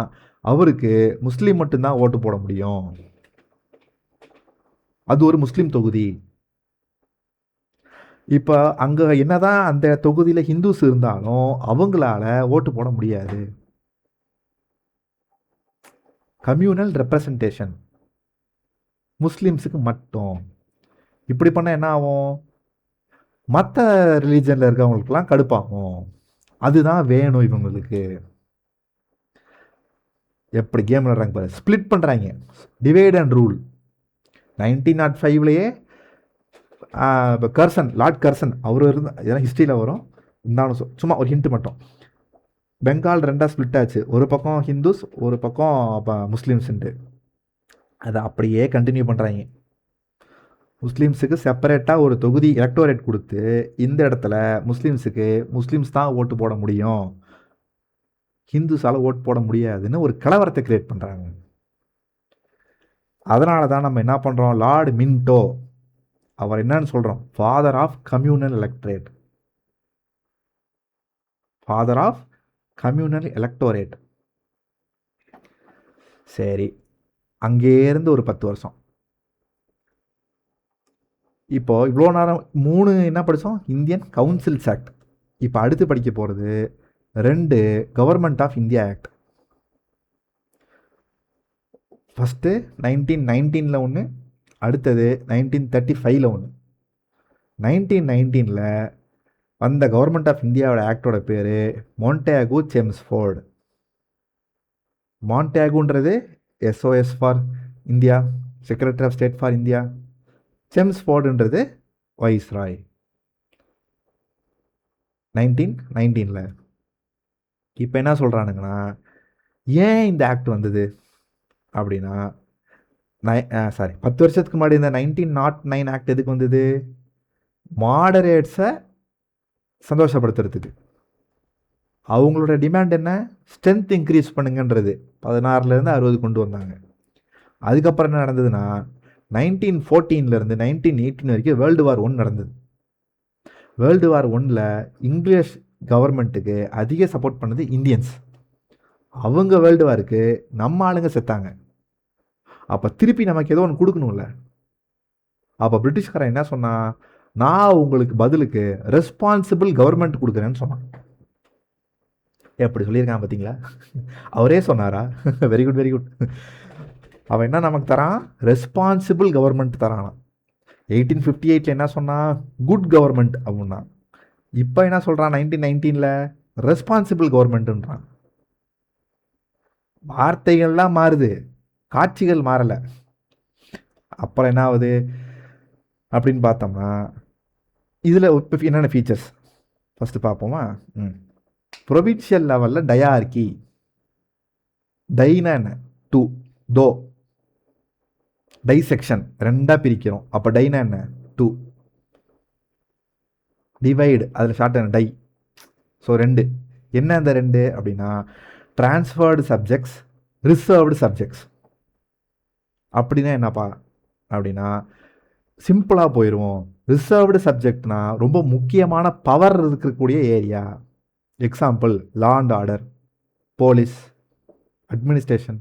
அவருக்கு முஸ்லீம் மட்டும்தான் ஓட்டு போட முடியும். அது ஒரு முஸ்லீம் தொகுதி. இப்போ அங்கே என்னதான் அந்த தொகுதியில் ஹிந்துஸ் இருந்தாலும் அவங்களால ஓட்டு போட முடியாது. கம்யூனல் ரெப்ரசன்டேஷன் முஸ்லீம்ஸுக்கு மட்டும். இப்படி பண்ணால் என்ன ஆகும்? மற்ற ரிலீஜனில் இருக்கவங்களுக்குலாம் கடுப்பாகும். அதுதான் வேணும் இவங்களுக்கு. எப்படி கேம் விளையாடுறாங்க பாரு, ஸ்பிளிட் பண்ணுறாங்க, டிவைட் அண்ட் ரூல். 1905லேயே இப்போ கர்சன், லார்ட் கர்சன் அவர் இருந்தால், இதெல்லாம் ஹிஸ்ட்ரியில் வரும், இருந்தாலும் சும்மா ஒரு ஹிண்ட் மட்டும். பெங்கால் ரெண்டாக ஸ்பிளிட் ஆச்சு, ஒரு பக்கம் ஹிந்துஸ், ஒரு பக்கம் முஸ்லீம்ஸுன்ட்டு. அதை அப்படியே கண்டினியூ பண்ணுறாங்க. முஸ்லீம்ஸுக்கு செப்பரேட்டாக ஒரு தொகுதி எலக்டோரேட் கொடுத்து, இந்த இடத்துல முஸ்லீம்ஸ் தான் ஓட்டு போட முடியும், ஹிந்துஸால் ஓட்டு போட முடியாதுன்னு ஒரு கலவரத்தை கிரியேட் பண்ணுறாங்க. அதனால தான் நம்ம என்ன பண்ணுறோம், லார்ட் மின்டோ அவர் என்னன்னு சொல்கிறோம், father of communal electorate. Father of communal electorate. சரி, அங்கேருந்து ஒரு 10 வருஷம். இப்போ இவ்வளோ நேரம் 3 என்ன படித்தோம், இந்தியன் கவுன்சில்ஸ் ஆக்ட். இப்போ அடுத்து படிக்க போகிறது 2 government of India act. First 1919 ஒன்று, அடுத்தது 1935 ஒன்று. 1919 வந்த கவர்மெண்ட் ஆஃப் இந்தியாவோட ஆக்டோட பேர் மான்டேகு செம்ஸ்ஃபோர்டு. மான்டேகுன்றது SOS for India, secretary of state for India. செம்ஸ்ஃபோர்டுன்றது வைஸ்ராய். 1919. இப்போ என்ன சொல்கிறானுங்கன்னா, ஏன் இந்த ஆக்ட் வந்தது அப்படின்னா, 10 வருஷத்துக்கு முன்னாடி இந்த 1909 ஆக்ட் எதுக்கு வந்தது? மாடரேட்ஸை சந்தோஷப்படுத்துறதுக்கு. அவங்களோட டிமாண்ட் என்ன? Strength increase பண்ணுங்கன்றது. 16லேருந்து 60 கொண்டு வந்தாங்க. அதுக்கப்புறம் என்ன நடந்ததுன்னா, 1914 1918 வரைக்கும் வேர்ல்டு வார் 1 நடந்தது. வேர்ல்டு வார் 1ல் இங்கிலீஷ் கவர்மெண்ட்டுக்கு அதிக சப்போர்ட் பண்ணது இந்தியன்ஸ். அவங்க வேர்ல்டு வாருக்கு நம்ம ஆளுங்க செத்தாங்க. அப்போ திருப்பி நமக்கு ஏதோ ஒன்று கொடுக்கணும்ல. அப்போ பிரிட்டிஷ்காரன் என்ன சொன்னான், நான் உங்களுக்கு பதிலுக்கு ரெஸ்பான்சிபிள் கவர்மெண்ட் கொடுக்குறேன்னு சொன்னான். எப்படி சொல்லியிருக்கான் பார்த்தீங்களா? அவரே சொன்னாரா? Very good, very good. அவன் என்ன நமக்கு தரான்? ரெஸ்பான்சிபிள் கவர்மெண்ட் தரானா. 1858 என்ன சொன்னான்? குட் கவர்மெண்ட் அப்படின்னா. இப்போ என்ன சொல்கிறான் 1919 ரெஸ்பான்சிபிள் கவர்மெண்ட்டுன்றான். வார்த்தைகள்லாம் மாறுது, காட்சிகள் மாறலை. அப்புறம் என்ன ஆகுது அப்படின்னு பார்த்தோம்னா, இதில் இப்போ என்னென்ன ஃபீச்சர்ஸ் ஃபஸ்ட்டு பார்ப்போமா? ப்ரொவின்ஷியல் லெவலில் டயார்கி. டைனா என்ன? 2 தோ. டைசெக்ஷன், 2ஆக பிரிக்கிறோம். அப்போ டைனா என்ன? 2. டிவைடு, அதில் ஷார்ட் என்ன? டை. ஸோ 2. என்ன அந்த 2 அப்படின்னா, டிரான்ஸ்ஃபர்டு சப்ஜெக்ட்ஸ், ரிசர்வ்டு சப்ஜெக்ட்ஸ். அப்படின்னா என்னப்பா அப்படின்னா, சிம்பிளாக போயிடுவோம். ரிசர்வ்டு சப்ஜெக்ட்னா ரொம்ப முக்கியமான பவர் இருக்கக்கூடிய area. Example, law and order, police, administration,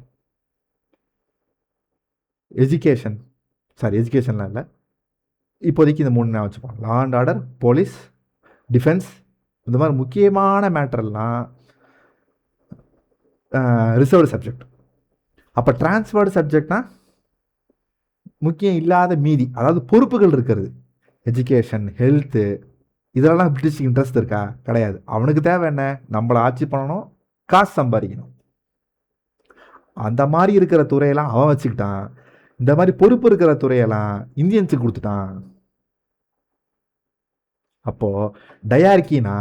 எஜுகேஷன்லாம் இல்லை, இப்போதைக்கு இந்த 3 நான் வச்சுப்போம். Law and order, police, defence, இந்த மாதிரி முக்கியமான மேட்டர்லாம் ரிசர்வ்டு சப்ஜெக்ட். அப்போ டிரான்ஸ்ஃபர்டு சப்ஜெக்ட்னா முக்கியம் இல்லாத மீதி, அதாவது பொறுப்புகள் இருக்கிறது. எஜுகேஷன், ஹெல்த்து, இதெல்லாம் பிரிட்டிஷ் இன்ட்ரெஸ்ட் இருக்கா? கிடையாது. அவனுக்கு தேவை என்ன? நம்மளை ஆட்சி பண்ணணும், காசு சம்பாதிக்கணும். அந்த மாதிரி இருக்கிற துறையெல்லாம் அவன் வச்சுக்கிட்டான். இந்த மாதிரி பொறுப்பு இருக்கிற துறையெல்லாம் இந்தியன்ஸுக்கு கொடுத்துட்டான். அப்போது டயார்கினா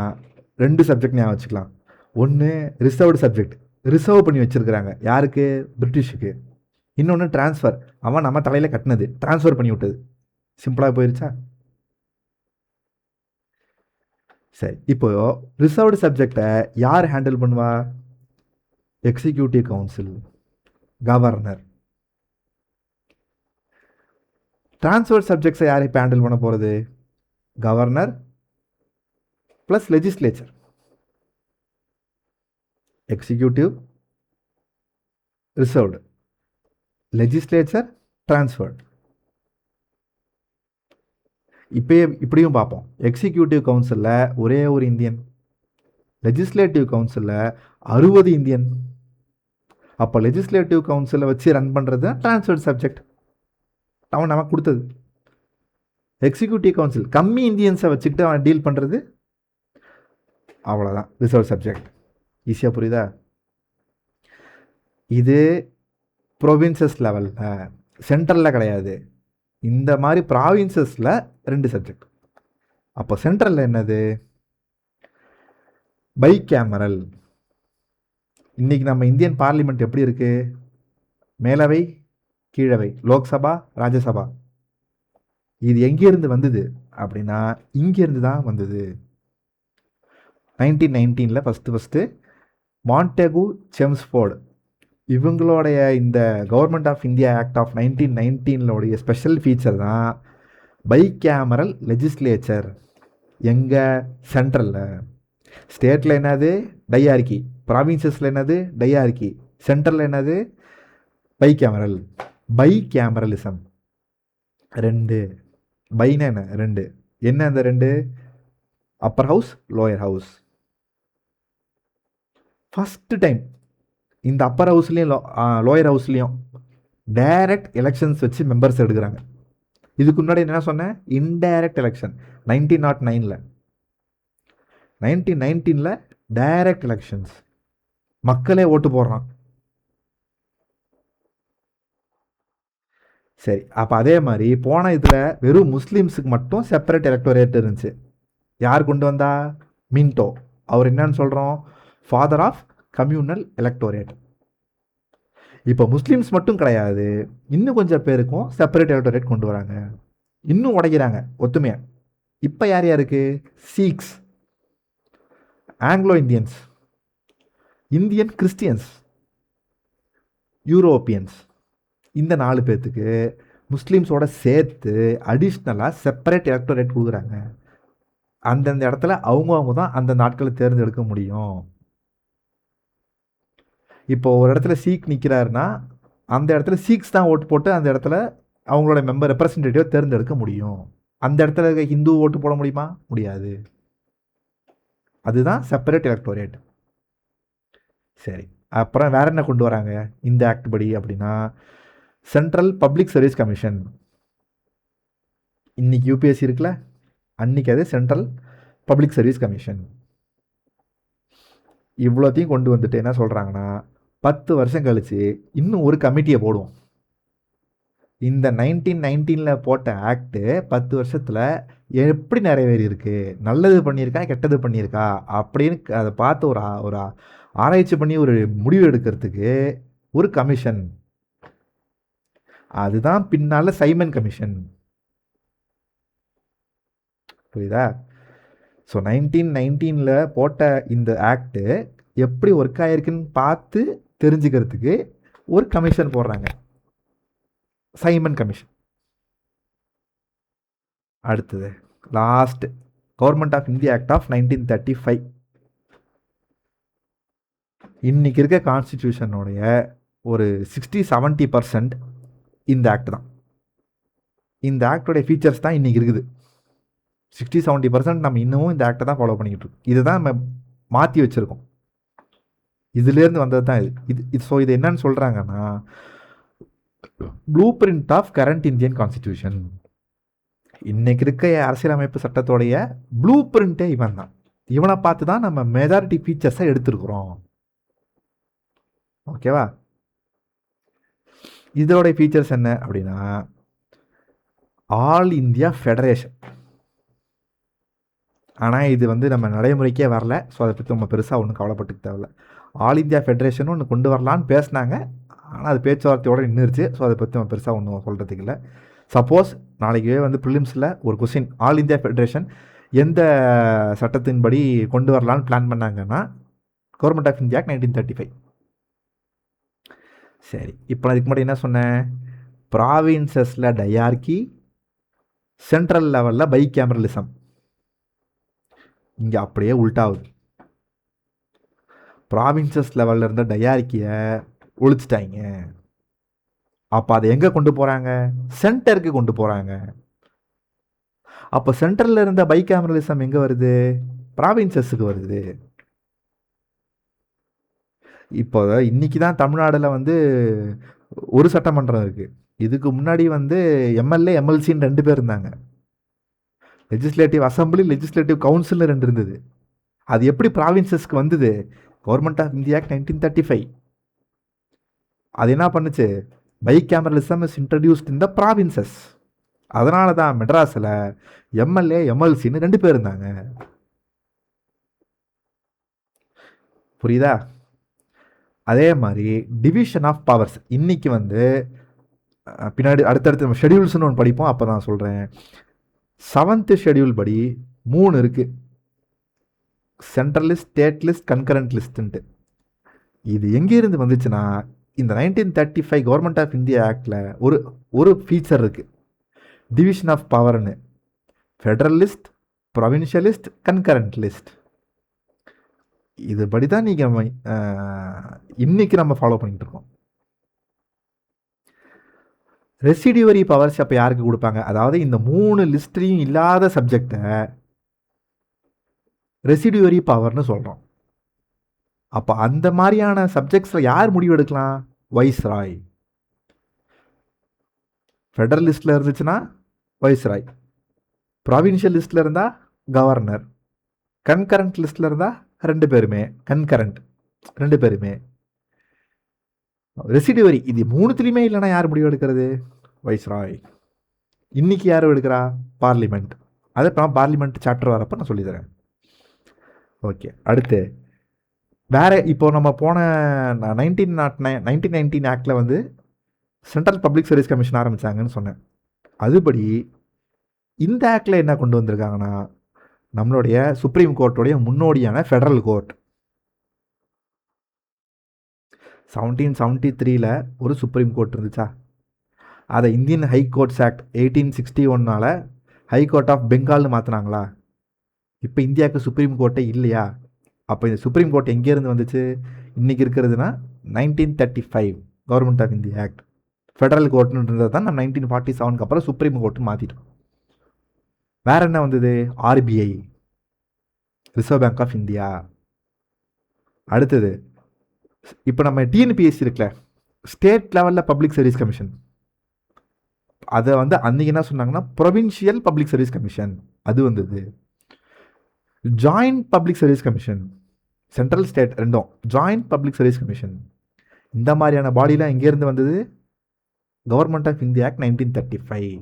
2 சப்ஜெக்ட் ஞாபகம் வச்சுக்கலாம். ஒன்று ரிசர்வ்டு சப்ஜெக்ட், ரிசர்வ் பண்ணி வச்சுருக்கிறாங்க யாருக்கு, பிரிட்டிஷுக்கு. இன்னொன்று ட்ரான்ஸ்ஃபர், அவன் நம்ம தலையில் கட்டினது ட்ரான்ஸ்ஃபர் பண்ணி விட்டது. சிம்பிளாக போயிருச்சா? சரி, இப்போ ரிசர்வ்டு சப்ஜெக்டை யார் ஹேண்டில் பண்ணுவா? Executive council, governor. ட்ரான்ஸ்ஃபர் சப்ஜெக்ட்ஸை யார் இப்போ ஹேண்டில் பண்ண போகிறது? Governor plus legislature. Executive reserved, legislature transferred. இப்படியும் பார்ப்போம். எக்ஸிக்யூட்டிவ் கவுன்சிலில் ஒரே ஒரு இந்தியன், லெஜிஸ்லேட்டிவ் கவுன்சிலில் 60 இந்தியன். அப்போ லெஜிஸ்லேட்டிவ் கவுன்சிலை வச்சு ரன் பண்ணுறது தான் ட்ரான்ஸ்ஃபர்ட் சப்ஜெக்ட், அவன் நமக்கு கொடுத்தது. எக்ஸிக்யூட்டிவ் கவுன்சில் கம்மி இந்தியன்ஸை வச்சுக்கிட்டு அவன் டீல் பண்ணுறது, அவ்வளோதான் ரிசர்வ் சப்ஜெக்ட். ஈஸியாக புரியுதா? இது ப்ரொவின்சஸ் லெவலில், சென்ட்ரலில் கிடையாது. இந்த மாதிரி ப்ராவின்சஸில் 2 சப்ஜெக்ட். அப்போ சென்ட்ரலில் என்னது? Bicameral. இன்றைக்கி நம்ம இந்தியன் பார்லிமெண்ட் எப்படி இருக்குது? மேலவை கீழவை, லோக்சபா ராஜ்யசபா. இது எங்கேருந்து வந்தது அப்படின்னா இங்கேருந்து தான் வந்தது. 1919 ஃபஸ்ட்டு மாண்டேகு செம்ஸ்ஃபோர்டு இவங்களுடைய இந்த government of India act of 1919 special feature தான் பை கேமரல் லெஜிஸ்லேச்சர். எங்கே? சென்ட்ரலில். ஸ்டேட்டில் என்னது? டையார்கி. ப்ராவின்சஸில் என்னது? டையார்கி. சென்ட்ரலில் என்னது? Bicameral. Bicameralism. 2 பைனா என்ன? 2. என்ன அந்த 2? Upper house, lower house. First time இந்த அப்பர் ஹவுஸ்லேயும் லோயர் ஹவுஸ்லேயும் டைரக்ட் எலெக்ஷன்ஸ் வச்சு மெம்பர்ஸ் எடுக்கிறாங்க. இதுக்கு முன்னாடி என்ன சொன்னேன்? Indirect election 1909. 1919 டைரக்ட் எலெக்ஷன்ஸ், மக்களே ஓட்டு போடுறான். சரி, அப்போ அதே மாதிரி போன இதில் வெறும் முஸ்லீம்ஸுக்கு மட்டும் செப்பரேட் எலக்டோரேட் இருந்துச்சு. யார் கொண்டு வந்தா? மின்டோ. அவர் என்னன்னு சொல்கிறோம்? Father of communal electorate. இப்போ முஸ்லீம்ஸ் மட்டும் கிடையாது, இன்னும் கொஞ்சம் பேருக்கும் செப்பரேட் எலக்டோரேட் கொண்டு வராங்க, இன்னும் உடைக்கிறாங்க ஒத்துமையாக. இப்போ யார் யாருக்கு? Sikhs, Anglo Indians, Indian Christians, Europeans. இந்த 4 பேர்த்துக்கு முஸ்லீம்ஸோட சேர்த்து அடிஷ்னலாக செப்பரேட் எலக்டோரேட் கொடுக்குறாங்க. அந்தந்த இடத்துல அவங்க தான் அந்த நாட்களை தேர்ந்தெடுக்க முடியும். இப்போ ஒரு இடத்துல சீக் நிற்கிறாருன்னா அந்த இடத்துல சீக்ஸ் தான் ஓட்டு போட்டு அந்த இடத்துல அவங்களோட மெம்பர் ரெப்ரசன்டேட்டிவ் தேர்ந்தெடுக்க முடியும். அந்த இடத்துல இருக்க ஹிந்து ஓட்டு போட முடியுமா? முடியாது. அதுதான் செப்பரேட் எலக்டோரேட். சரி, அப்புறம் வேற என்ன கொண்டு வராங்க இந்த ஆக்ட் படி அப்படின்னா? Central public service commission. இன்னைக்கு யூபிஎஸ்சி இருக்குல்ல, அன்னைக்கு அது சென்ட்ரல் பப்ளிக் சர்வீஸ் கமிஷன். இவ்வளோத்தையும் கொண்டு வந்துட்டு என்ன சொல்கிறாங்கன்னா 10 வருஷம் கழிச்சு இன்னும் ஒரு கமிட்டியை போடுவோம். இந்த 1919 போட்ட ஆக்டு 10 வருஷத்தில் எப்படி நிறைவேறி இருக்கு, நல்லது பண்ணியிருக்கா கெட்டது பண்ணியிருக்கா அப்படின்னு அதை பார்த்து ஒரு ஆராய்ச்சி பண்ணி ஒரு முடிவு எடுக்கிறதுக்கு ஒரு கமிஷன். அதுதான் பின்னால் சைமன் கமிஷன். புரியுதா? ஸோ 1919 போட்ட இந்த ஆக்டு எப்படி ஒர்க் ஆகிருக்குன்னு பார்த்து தெரிஞ்சுக்கிறதுக்கு ஒரு கமிஷன் போடுறாங்க, சைமன் கமிஷன். அடுத்தது last government of India act of 1935. இன்னைக்கு இருக்க கான்ஸ்டிடியூஷனுடைய ஒரு 60-70% இந்த ஆக்ட் தான். இந்த ஆக்டோடைய ஃபீச்சர்ஸ் தான் இன்னைக்கு இருக்குது. 60-70% நம்ம இன்னமும் இந்த ஆக்டை தான் ஃபாலோ பண்ணிக்கிட்டு இருக்கோம். இதை தான் நம்ம மாற்றி வச்சுருக்கோம். இதுலேருந்து வந்தது தான் இது. ஸோ இது என்னன்னு சொல்கிறாங்கன்னா blueprint of current Indian constitution. இன்னைக்கு இருக்க அரசியலமைப்பு சட்டத்தோடைய ப்ளூ பிரிண்ட்டே இவன் தான். இவனை பார்த்து தான் நம்ம மெஜாரிட்டி ஃபீச்சர்ஸை எடுத்துருக்குறோம். ஓகேவா? இதோடைய ஃபீச்சர்ஸ் என்ன அப்படின்னா ஆல் இந்தியா ஃபெடரேஷன். ஆனால் இது வந்து நம்ம நடைமுறைக்கே வரல. ஸோ அதை பற்றி நம்ம பெருசாக ஒன்றும் கவலைப்பட்டுக்க தேவையில்ல. ஆல் இந்தியா ஃபெடரேஷனும் ஒன்று கொண்டு வரலான்னு பேசினாங்க. ஆனால் அது பேச்சுவார்த்தையோடு நின்றுச்சு. ஸோ அதை பற்றி நம்ம பெருசாக ஒன்றும் சொல்கிறதுக்கு இல்லை. சப்போஸ் நாளைக்கே வந்து ப்ரிலிம்ஸில் ஒரு கொஸ்டின் ஆல் இந்தியா ஃபெடரேஷன் எந்த சட்டத்தின்படி கொண்டு வரலான்னு பிளான் பண்ணாங்கன்னா கவர்மெண்ட் ஆஃப் இந்தியா 1935. சரி, இப்போ நான் இதுக்கு முன்னாடி என்ன சொன்னேன்? ப்ராவின்சஸில் டயார்கி, சென்ட்ரல் லெவலில் பை கேமரலிசம். இங்கே அப்படியே உல்டாகுது. ப்ராவின்சஸ் லெவலில் இருந்த டயார்கியை ஒழிச்சிட்டாங்க. அப்போ அதை எங்கே கொண்டு போகிறாங்க? சென்டருக்கு கொண்டு போகிறாங்க. அப்போ சென்ட்ரலில் இருந்த பை கேமரலிசம் எங்கே வருது? ப்ராவின்சஸுக்கு வருது. இப்போ இன்னைக்கு தான் தமிழ்நாடுல வந்து ஒரு சட்டமன்றம் இருக்குது. இதுக்கு முன்னாடி வந்து எம்எல்ஏ எம்எல்சின்னு 2 பேர் இருந்தாங்க. லெஜிஸ்லேட்டிவ் அசம்பிளி, லெஜிஸ்லேட்டிவ் கவுன்சில் 2 இருந்தது. அது எப்படி ப்ராவின்சஸ்க்கு வந்தது? கவர்மெண்ட் ஆஃப் இந்தியா 1935 அது என்ன பண்ணுச்சு? Bicameralism is introduced in the provinces. அதனால தான் மெட்ராஸில் எம்எல்ஏ எம்எல்சின்னு 2 பேர் இருந்தாங்க. புரியுதா? அதே மாதிரி டிவிஷன் ஆஃப் பவர்ஸ் இன்னைக்கு வந்து பின்னாடி அடுத்தடுத்து நம்ம ஷெடியூல்ஸ்னு ஒன்று படிப்போம். அப்போ நான் சொல்கிறேன். 7th ஷெடியூல் படி 3 இருக்குது. Central list, state list, concurrent லிஸ்ட்டுன்ட்டு. இது எங்கேருந்து வந்துச்சுன்னா இந்த 1935 கவர்மெண்ட் ஆஃப் இந்தியா ஆக்டில் ஒரு ஃபீச்சர் இருக்குது, டிவிஷன் ஆஃப் பவர்னு. Federal list, provincial list, concurrent list. இதுபடி தான் நீங்கள் இன்னைக்கு நம்ம ஃபாலோ பண்ணிட்டு இருக்கோம். ரெசிடியூவரி பவர்ஸ் அப்போ யாருக்கு கொடுப்பாங்க? அதாவது இந்த 3 லிஸ்ட்லையும் இல்லாத சப்ஜெக்டை ரெசிடியூவரி பவர்னு சொல்கிறோம். அப்போ அந்த மாதிரியான சப்ஜெக்ட்ஸில் யார் முடிவு எடுக்கலாம்? வைஸ்ராய். ஃபெடரல் லிஸ்ட்டில் இருந்துச்சுன்னா வைஸ்ராய், ப்ராவின்ஷியல் லிஸ்ட்டில் இருந்தால் கவர்னர், கன்கரண்ட் லிஸ்ட்டில் இருந்தால் 2 பேருமே கன்கரண்ட், 2 பேருமே. ரெசிடியூவரி இது 3த்துலையுமே இல்லைன்னா யார் முடிவு எடுக்கிறது? வைஸ்ராய். இன்னைக்கு யார் எடுக்கிறா? பார்லிமெண்ட். அதை இப்போ பார்லிமெண்ட் சாப்டர் வரப்போ நான் சொல்லித்தரேன். ஓகே, அடுத்து வேற இப்போ நம்ம போன 1919 ஆக்டில் வந்து சென்ட்ரல் பப்ளிக் சர்வீஸ் கமிஷன் ஆரம்பித்தாங்கன்னு சொன்னேன். அதுபடி இந்த ஆக்டில் என்ன கொண்டு வந்திருக்காங்கன்னா நம்மளுடைய சுப்ரீம் கோர்ட்டுடைய முன்னோடியான ஃபெடரல் கோர்ட். 1773 ஒரு சுப்ரீம் கோர்ட் இருந்துச்சா? அதை Indian high courts act 1861 high court of பெங்கால்னு மாற்றினாங்களா? இப்போ இந்தியாவுக்கு சுப்ரீம் கோர்ட்டே இல்லையா? அப்போ இந்த சுப்ரீம் கோர்ட் எங்கேருந்து வந்துச்சு? இன்றைக்கி இருக்கிறதுனா 1935 government of India act. Federal கோர்ட்னு இருந்தது தான் நம்ம 1947 அப்புறம் சுப்ரீம் கோர்ட்டு மாற்றிட்டோம். வேற என்ன வந்தது? RBI, reserve bank of India. அடுத்தது இப்போ நம்ம டிஎன்பிஎஸ்சி இருக்குல்ல, ஸ்டேட் லெவலில் பப்ளிக் சர்வீஸ் கமிஷன். அதை வந்து அன்றைக்கி என்ன சொன்னாங்கன்னா ப்ரொவின்ஷியல் பப்ளிக் சர்வீஸ் கமிஷன் அது வந்தது. Joint public service commission, central state ரெண்டும் ஜாயிண்ட் பப்ளிக் சர்வீஸ் கமிஷன். இந்த மாதிரியான பாடிலாம் எங்கேருந்து வந்தது? Government of India act 1935.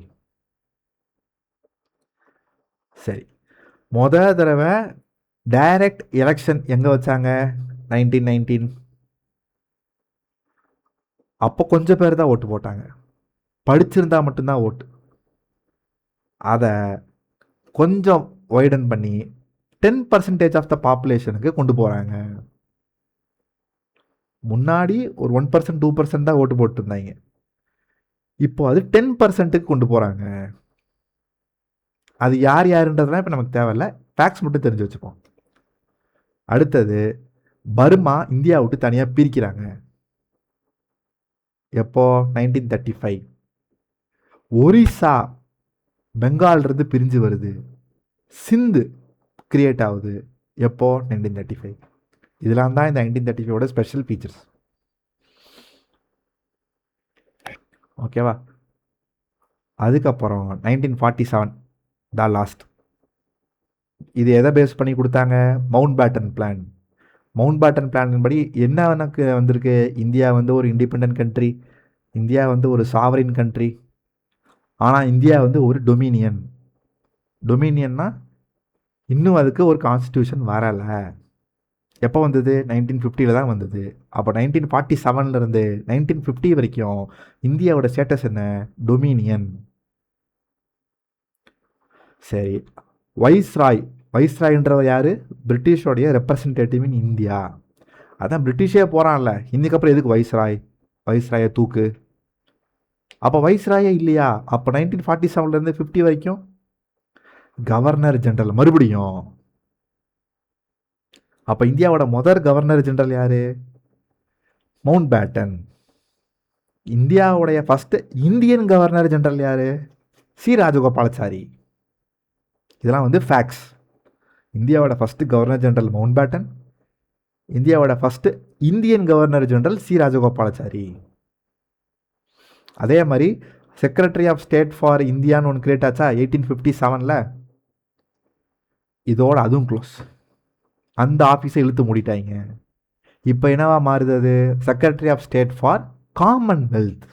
சரி, தடவை டைரக்ட் எலெக்ஷன் எங்கே வச்சாங்க? 1919. அப்போ கொஞ்சம் பேர் தான் ஓட்டு போட்டாங்க, படிச்சிருந்தா மட்டும்தான் ஓட்டு. அதை கொஞ்சம் வைடன் பண்ணி 10% ஆஃப் த பாப்புலேஷனுக்கு கொண்டு போகிறாங்க. முன்னாடி ஒரு 1%, 2% தான் ஓட்டு போட்டு இருந்தாங்க. இப்போ அது 10%க்கு கொண்டு போகிறாங்க. அது யார் யாருன்றதுலாம் இப்போ நமக்கு தேவையில்லை, ஃபேக்ட்ஸ் மட்டும் தெரிஞ்சு வச்சுப்போம். அடுத்தது பர்மா இந்தியா விட்டு தனியாக பிரிக்கிறாங்க. எப்போ? 1935. ஒரிசா பெங்கால்றது பிரிஞ்சு வருது. சிந்து கிரியேட் ஆகுது. எப்போ? 1935. இதெல்லாம் தான் இந்த 1935 ஸ்பெஷல் ஃபீச்சர்ஸ். ஓகேவா? அதுக்கப்புறம் 1947 தான் லாஸ்ட். இது எதை பேஸ் பண்ணி கொடுத்தாங்க? Mountbatten plan. Mountbatten plan படி என்ன எனக்கு வந்திருக்கு? இந்தியா வந்து ஒரு இண்டிபெண்ட் கண்ட்ரி, இந்தியா வந்து ஒரு சாவரின் கண்ட்ரி. ஆனால் இந்தியா வந்து ஒரு டொமினியன். டொமினியன்னா இன்னும் அதுக்கு ஒரு கான்ஸ்டியூஷன் வரலை. எப்போ வந்தது? 1950 தான் வந்தது. அப்போ 1947 1950 வரைக்கும் இந்தியாவோட ஸ்டேட்டஸ் என்ன? டொமினியன். சரி, வைஸ்ராய். வைஸ்ராய்ன்றவர் யார்? பிரிட்டிஷோடைய ரெப்ரசன்டேட்டிவ் இன் இந்தியா. அதான் பிரிட்டிஷே போகிறான்ல, இதுக்கப்புறம் எதுக்கு வைஸ்ராய்? வைஸ்ராயை தூக்கு. அப்போ வைஸ்ராயே இல்லையா? அப்போ 1947 50 வரைக்கும் கவர்னர் ஜெனரல் மறுபடியும். அப்போ இந்தியாவோட முதல் கவர்னர் ஜெனரல் யார்? Mountbatten. இந்தியாவுடைய ஃபஸ்ட்டு இந்தியன் கவர்னர் ஜெனரல் யார்? சி ராஜகோபாலாச்சாரி. இதெல்லாம் வந்து ஃபேக்ட்ஸ். இந்தியாவோட first governor general Mountbatten. இந்தியாவோட first Indian governor general C Rajagopalachari. அதே மாதிரி செக்ரட்டரி ஆஃப் ஸ்டேட் ஃபார் இந்தியான்னு ஒன்று கிரியேட் ஆச்சா 1857. இதோட அதுவும் க்ளோஸ். அந்த ஆஃபீஸை இழுத்து மூடிட்டாங்க. இப்போ என்னவா மாறுது? அது secretary of state for Commonwealth.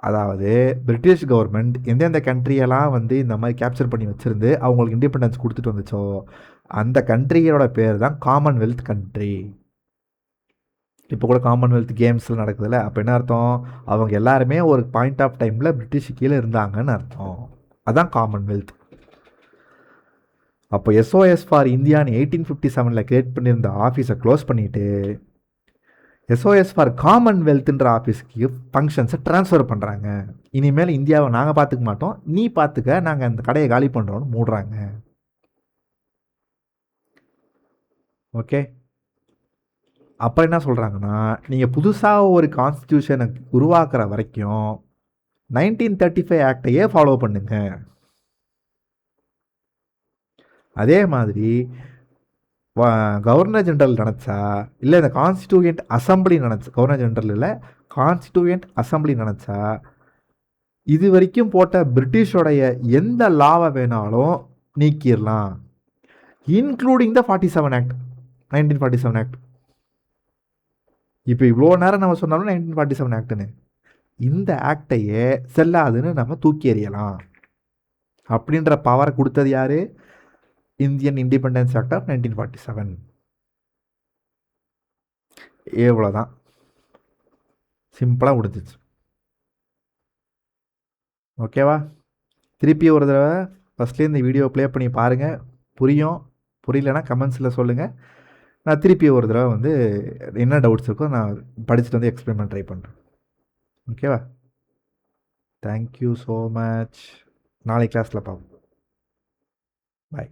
அதாவது பிரிட்டிஷ் கவர்மெண்ட் எந்தெந்த கண்ட்ரியெல்லாம் வந்து இந்த மாதிரி கேப்சர் பண்ணி வச்சுருந்து அவங்களுக்கு இண்டிபெண்டன்ஸ் கொடுத்துட்டு வந்துச்சோ அந்த கண்ட்ரியோட பேர் தான் காமன்வெல்த் கண்ட்ரி. இப்போ கூட காமன்வெல்த் கேம்ஸில் நடக்குதுல்ல, அப்போ என்ன அர்த்தம்? அவங்க எல்லாருமே ஒரு பாயிண்ட் ஆஃப் டைமில் பிரிட்டிஷ் கீழே இருந்தாங்கன்னு அர்த்தம். அதான் காமன்வெல்த். அப்போ எஸ்ஓஎஸ் ஃபார் இந்தியான்னு 1857 கிரியேட் பண்ணியிருந்த ஆஃபீஸை க்ளோஸ் பண்ணிவிட்டு எஸ்ஓஎஸ் ஃபார் காமன்வெல்த்ன்ற ஆஃபீஸ்க்கு ஃபங்க்ஷன்ஸை ட்ரான்ஸ்ஃபர் பண்ணுறாங்க. இனிமேல் இந்தியாவை நாங்கள் பார்த்துக்க மாட்டோம், நீ பார்த்துக்க, நாங்கள் அந்த கடையை காலி பண்ணுறோன்னு மூடுறாங்க. ஓகே, அப்புறம் என்ன சொல்கிறாங்கன்னா, நீங்கள் புதுசாக ஒரு கான்ஸ்டியூஷனை உருவாக்குற வரைக்கும் 1935 ஆக்டையே ஃபாலோ பண்ணுங்க. அதே மாதிரி கவர்னர் ஜெனரல் நினச்சா இல்லை இந்த கான்ஸ்டியூயன்ட் அசம்பிளி நினச்சா, கவர்னர் ஜெனரல் இல்லை கான்ஸ்டியூயன்ட் அசம்பிளி நினச்சா இது வரைக்கும் போட்ட பிரிட்டிஷோடைய எந்த லாவை வேணாலும் நீக்கிடலாம், இன்க்ளூடிங் த 47 ஆக்ட், 1947 ஆக்ட். இப்போ இவ்வளோ நேரம் நம்ம சொன்னாலும் 1947 ஆக்டுன்னு, இந்த ஆக்டையே செல்லாதுன்னு நம்ம தூக்கி எறியலாம் அப்படின்ற பவரை கொடுத்தது யார்? Indian independence act of 1947. எவ்வளோதான், சிம்பிளாக முடிஞ்சிச்சு. ஓகேவா? திருப்பி ஒரு தடவை ஃபஸ்ட்லேயே இந்த வீடியோ ப்ளே பண்ணி பாருங்கள், புரியும். புரியலன்னா கமெண்ட்ஸில் சொல்லுங்கள். நான் திருப்பி ஒரு தடவை வந்து என்ன டவுட்ஸ் இருக்கோ நான் படிச்சுட்டு வந்து எக்ஸ்பிளைன் பண்ண ட்ரை பண்ணுறேன். ஓகேவா? Thank you so much. நாளைக்கு கிளாஸில் பார்ப்போம். பாய்.